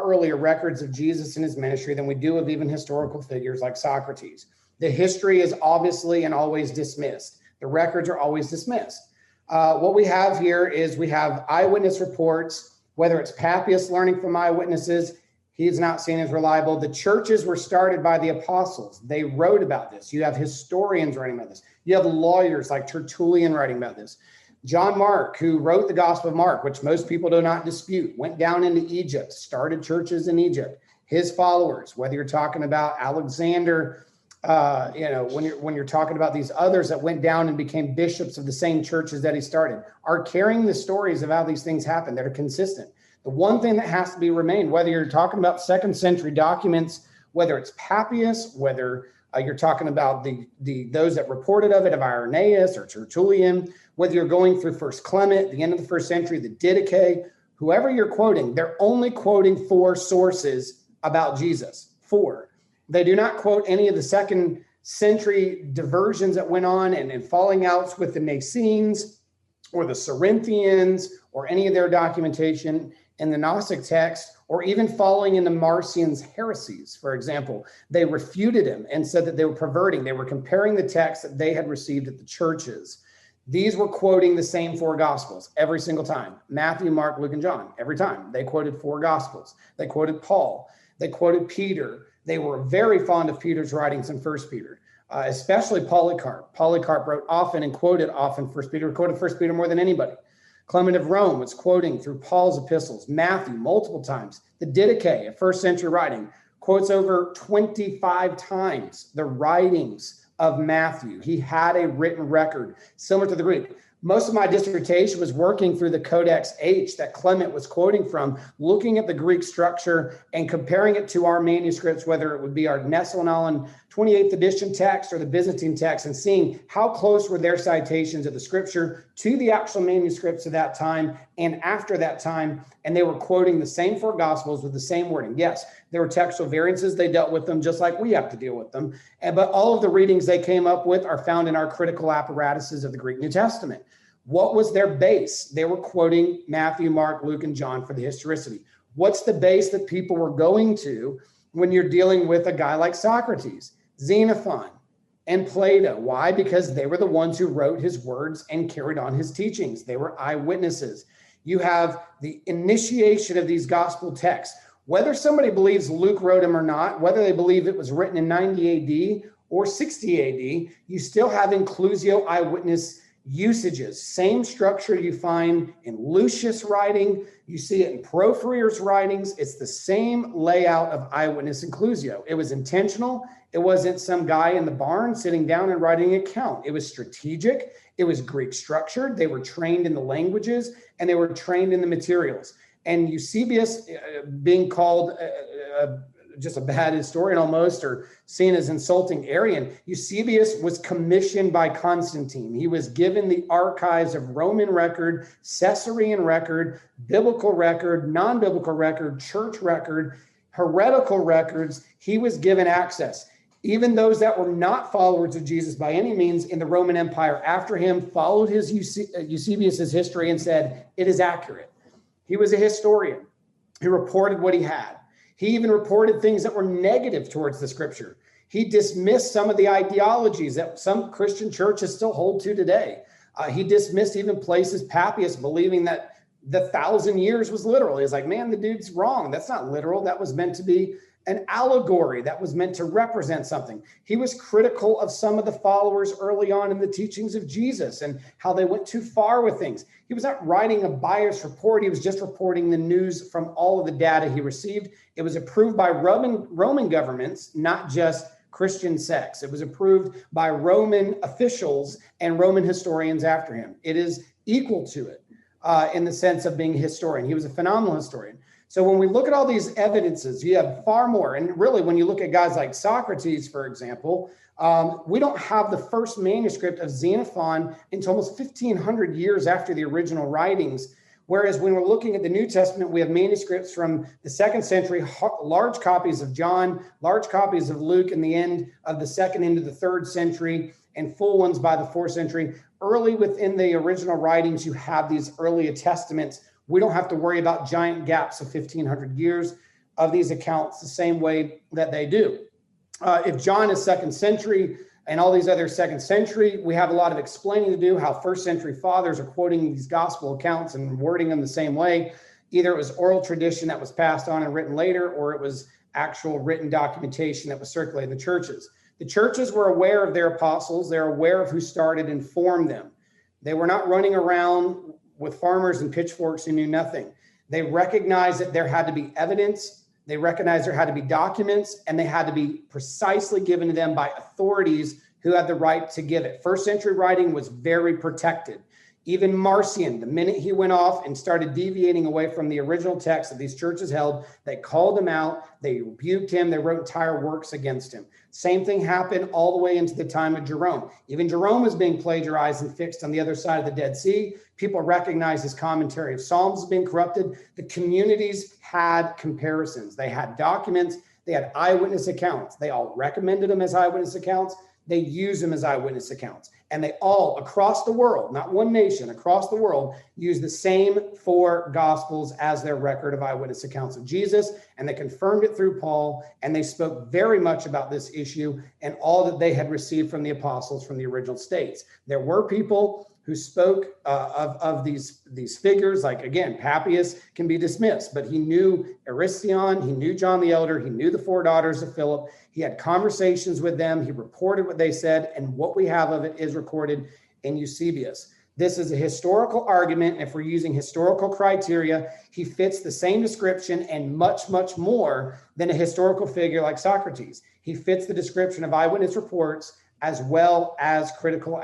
earlier records of Jesus and his ministry than we do of even historical figures like Socrates. The history is obviously and always dismissed. The records are always dismissed. What we have here is we have eyewitness reports, whether it's Papias learning from eyewitnesses, he is not seen as reliable. The churches were started by the apostles. They wrote about this. You have historians writing about this. You have lawyers like Tertullian writing about this. John Mark, who wrote the Gospel of Mark, which most people do not dispute, went down into Egypt, started churches in Egypt. His followers, whether you're talking about Alexander, when you're talking about these others that went down and became bishops of the same churches that he started, are carrying the stories of how these things happen that are consistent. The one thing that has to be remained, whether you're talking about second century documents, whether it's Papias, whether you're talking about those that reported of it, of Irenaeus or Tertullian, whether you're going through First Clement, the end of the first century, the Didache, whoever you're quoting, they're only quoting 4 sources about Jesus. 4. They do not quote any of the second century diversions that went on and falling outs with the Nacenes or the Cerinthians or any of their documentation in the Gnostic text, or even following into Marcion's heresies. For example, they refuted him and said that they were perverting. They were comparing the text that they had received at the churches. These were quoting the same 4 gospels every single time. Matthew, Mark, Luke, and John. Every time they quoted 4 gospels. They quoted Paul. They quoted Peter. They were very fond of Peter's writings in 1 Peter, especially Polycarp. Polycarp wrote often and quoted often 1 Peter, quoted 1 Peter more than anybody. Clement of Rome was quoting through Paul's epistles, Matthew multiple times. The Didache, a first century writing, quotes over 25 times the writings of Matthew. He had a written record similar to the Greek. Most of my dissertation was working through the Codex H that Clement was quoting from, looking at the Greek structure and comparing it to our manuscripts, whether it would be our Nestle-Aland 28th edition text or the Byzantine text, and seeing how close were their citations of the scripture to the actual manuscripts of that time and after that time. And they were quoting the same 4 gospels with the same wording. Yes, there were textual variances. They dealt with them just like we have to deal with them. But all of the readings they came up with are found in our critical apparatuses of the Greek New Testament. What was their base? They were quoting Matthew, Mark, Luke, and John for the historicity. What's the base that people were going to when you're dealing with a guy like Socrates, Xenophon, and Plato? Why? Because they were the ones who wrote his words and carried on his teachings. They were eyewitnesses. You have the initiation of these gospel texts. Whether somebody believes Luke wrote them or not, whether they believe it was written in 90 AD or 60 AD, you still have inclusio eyewitness usages. Same structure you find in Lucius' writing. You see it in Porphyry's writings. It's the same layout of eyewitness inclusio. It was intentional. It wasn't some guy in the barn sitting down and writing an account. It was strategic. It was Greek structured. They were trained in the languages and they were trained in the materials. And Eusebius, being called just a bad historian almost, or seen as insulting Arian, Eusebius was commissioned by Constantine. He was given the archives of Roman record, Caesarean record, biblical record, non-biblical record, church record, heretical records. He was given access. Even those that were not followers of Jesus by any means in the Roman Empire after him followed his Eusebius's history and said, it is accurate. He was a historian. He reported what he had. He even reported things that were negative towards the scripture. He dismissed some of the ideologies that some Christian churches still hold to today. He dismissed even places, Papias, believing that the 1,000 years was literal. He's like, man, the dude's wrong. That's not literal. That was meant to be an allegory. That was meant to represent something. He was critical of some of the followers early on in the teachings of Jesus and how they went too far with things. He was not writing a biased report. He was just reporting the news from all of the data he received. It was approved by Roman governments, not just Christian sects. It was approved by Roman officials and Roman historians after him. It is equal to it in the sense of being a historian. He was a phenomenal historian. So when we look at all these evidences, you have far more. And really, when you look at guys like Socrates, for example, we don't have the first manuscript of Xenophon until almost 1,500 years after the original writings. Whereas when we're looking at the New Testament, we have manuscripts from the 2nd century, large copies of John, large copies of Luke in the end of the 2nd into the 3rd century, and full ones by the 4th century. Early within the original writings, you have these early testaments. We don't have to worry about giant gaps of 1,500 years of these accounts the same way that they do. If John is second century and all these other second century, we have a lot of explaining to do how first century fathers are quoting these gospel accounts and wording them the same way. Either it was oral tradition that was passed on and written later, or it was actual written documentation that was circulated in the churches. The churches were aware of their apostles. They're aware of who started and formed them. They were not running around with farmers and pitchforks who knew nothing. They recognized that there had to be evidence. They recognized there had to be documents, and they had to be precisely given to them by authorities who had the right to give it. First century writing was very protected. Even Marcion, the minute he went off and started deviating away from the original text that these churches held, they called him out, they rebuked him, they wrote entire works against him. Same thing happened all the way into the time of Jerome. Even Jerome was being plagiarized and fixed on the other side of the Dead Sea. People recognized his commentary of Psalms as being corrupted. The communities had comparisons. They had documents. They had eyewitness accounts. They all recommended them as eyewitness accounts. They used them as eyewitness accounts. And they all, across the world, not one nation, across the world, use the same 4 gospels as their record of eyewitness accounts of Jesus. And they confirmed it through Paul. And they spoke very much about this issue and all that they had received from the apostles from the original states. There were people who spoke of these figures, like, again, Papias can be dismissed, but he knew Aristion, he knew John the Elder, he knew the 4 daughters of Philip. He had conversations with them. He reported what they said, and what we have of it is recorded in Eusebius. This is a historical argument. If we're using historical criteria, he fits the same description and much, much more than a historical figure like Socrates. He fits the description of eyewitness reports as well as critical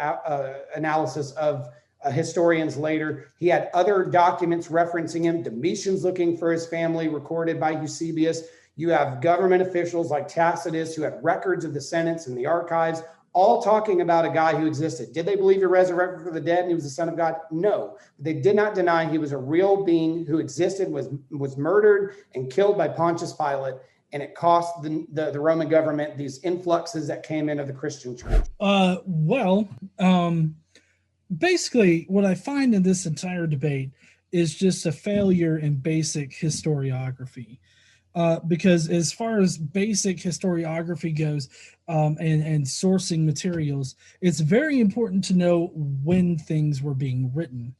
analysis of historians later. He had other documents referencing him. Domitian's looking for his family, recorded by Eusebius. You have government officials like Tacitus who had records of the senates and the archives, all talking about a guy who existed. Did they believe he resurrected from the dead and he was the Son of God? No. They did not deny he was a real being who existed, was murdered and killed by Pontius Pilate. And it cost the Roman government these influxes that came into the Christian church. Basically, what I find in this entire debate is just a failure in basic historiography. Because as far as basic historiography goes, and sourcing materials, it's very important to know when things were being written.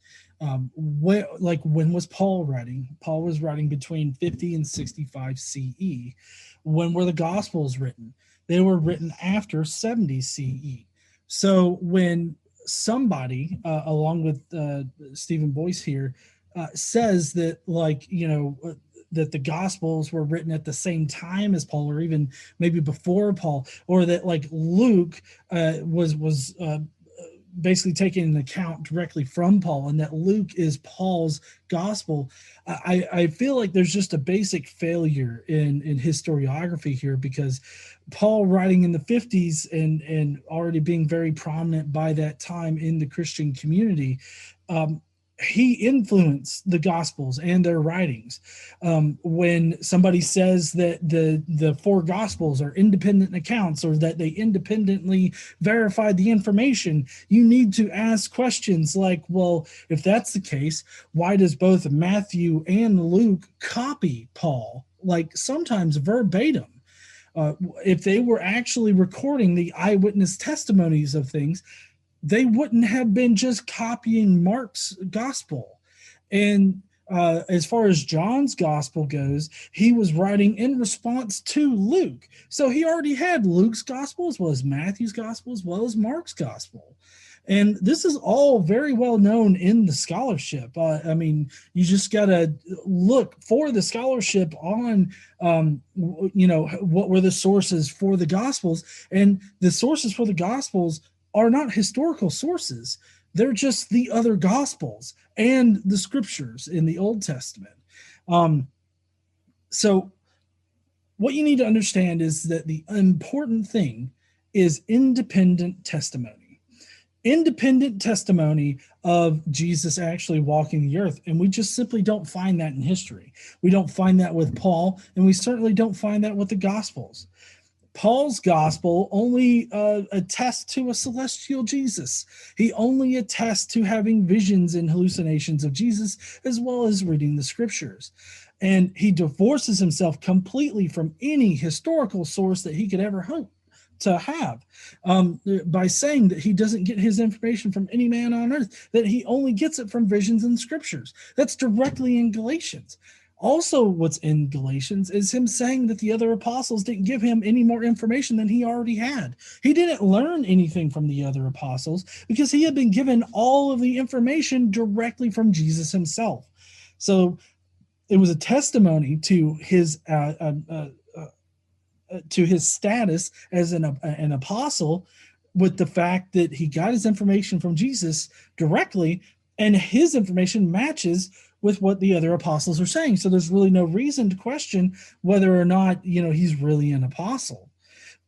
When was Paul writing? Paul was writing between 50 and 65 CE. When were the Gospels written? They were written after 70 CE. So when somebody, along with Stephen Boyce here, says that, that the Gospels were written at the same time as Paul, or even maybe before Paul, or that Luke was basically taken into account directly from Paul, and that Luke is Paul's gospel. I feel like there's just a basic failure in historiography here, because Paul writing in the 50s and already being very prominent by that time in the Christian community, he influenced the Gospels and their writings. When somebody says that the 4 Gospels are independent accounts, or that they independently verified the information, you need to ask questions like, well, if that's the case, why does both Matthew and Luke copy Paul, sometimes verbatim? If they were actually recording the eyewitness testimonies of things, they wouldn't have been just copying Mark's gospel. And as far as John's gospel goes, he was writing in response to Luke. So he already had Luke's gospel as well as Matthew's gospel as well as Mark's gospel. And this is all very well known in the scholarship. You just got to look for the scholarship on, what were the sources for the Gospels. And the sources for the Gospels are not historical sources. They're just the other Gospels and the scriptures in the Old Testament. So what you need to understand is that the important thing is independent testimony. Independent testimony of Jesus actually walking the earth. And we just simply don't find that in history. We don't find that with Paul, and we certainly don't find that with the Gospels. Paul's gospel only attests to a celestial Jesus. He only attests to having visions and hallucinations of Jesus, as well as reading the scriptures. And he divorces himself completely from any historical source that he could ever hope to have, by saying that he doesn't get his information from any man on earth, that he only gets it from visions and scriptures. That's directly in Galatians. Also, what's in Galatians is him saying that the other apostles didn't give him any more information than he already had. He didn't learn anything from the other apostles because he had been given all of the information directly from Jesus himself. So it was a testimony to his status as an apostle, with the fact that he got his information from Jesus directly, and his information matches with what the other apostles are saying. So there's really no reason to question whether or not, he's really an apostle.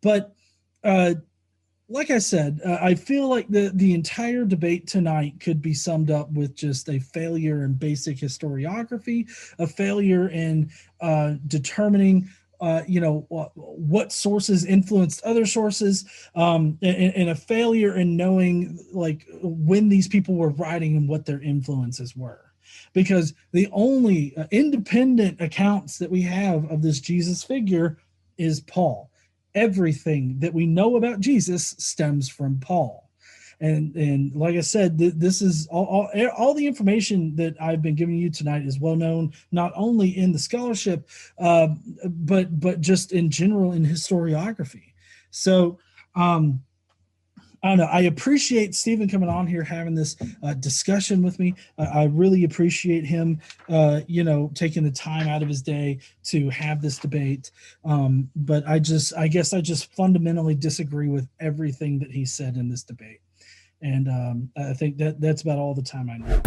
But like I said, I feel like the entire debate tonight could be summed up with just a failure in basic historiography, a failure in determining what sources influenced other sources, and a failure in knowing like when these people were writing and what their influences were. Because the only independent accounts that we have of this Jesus figure is Paul. Everything that we know about Jesus stems from Paul. And like I said, this is all the information that I've been giving you tonight is well known, not only in the scholarship, but just in general in historiography. So I don't know. I appreciate Stephen coming on here, having this discussion with me. I really appreciate him, taking the time out of his day to have this debate. But I guess I just fundamentally disagree with everything that he said in this debate. And I think that's about all the time I need.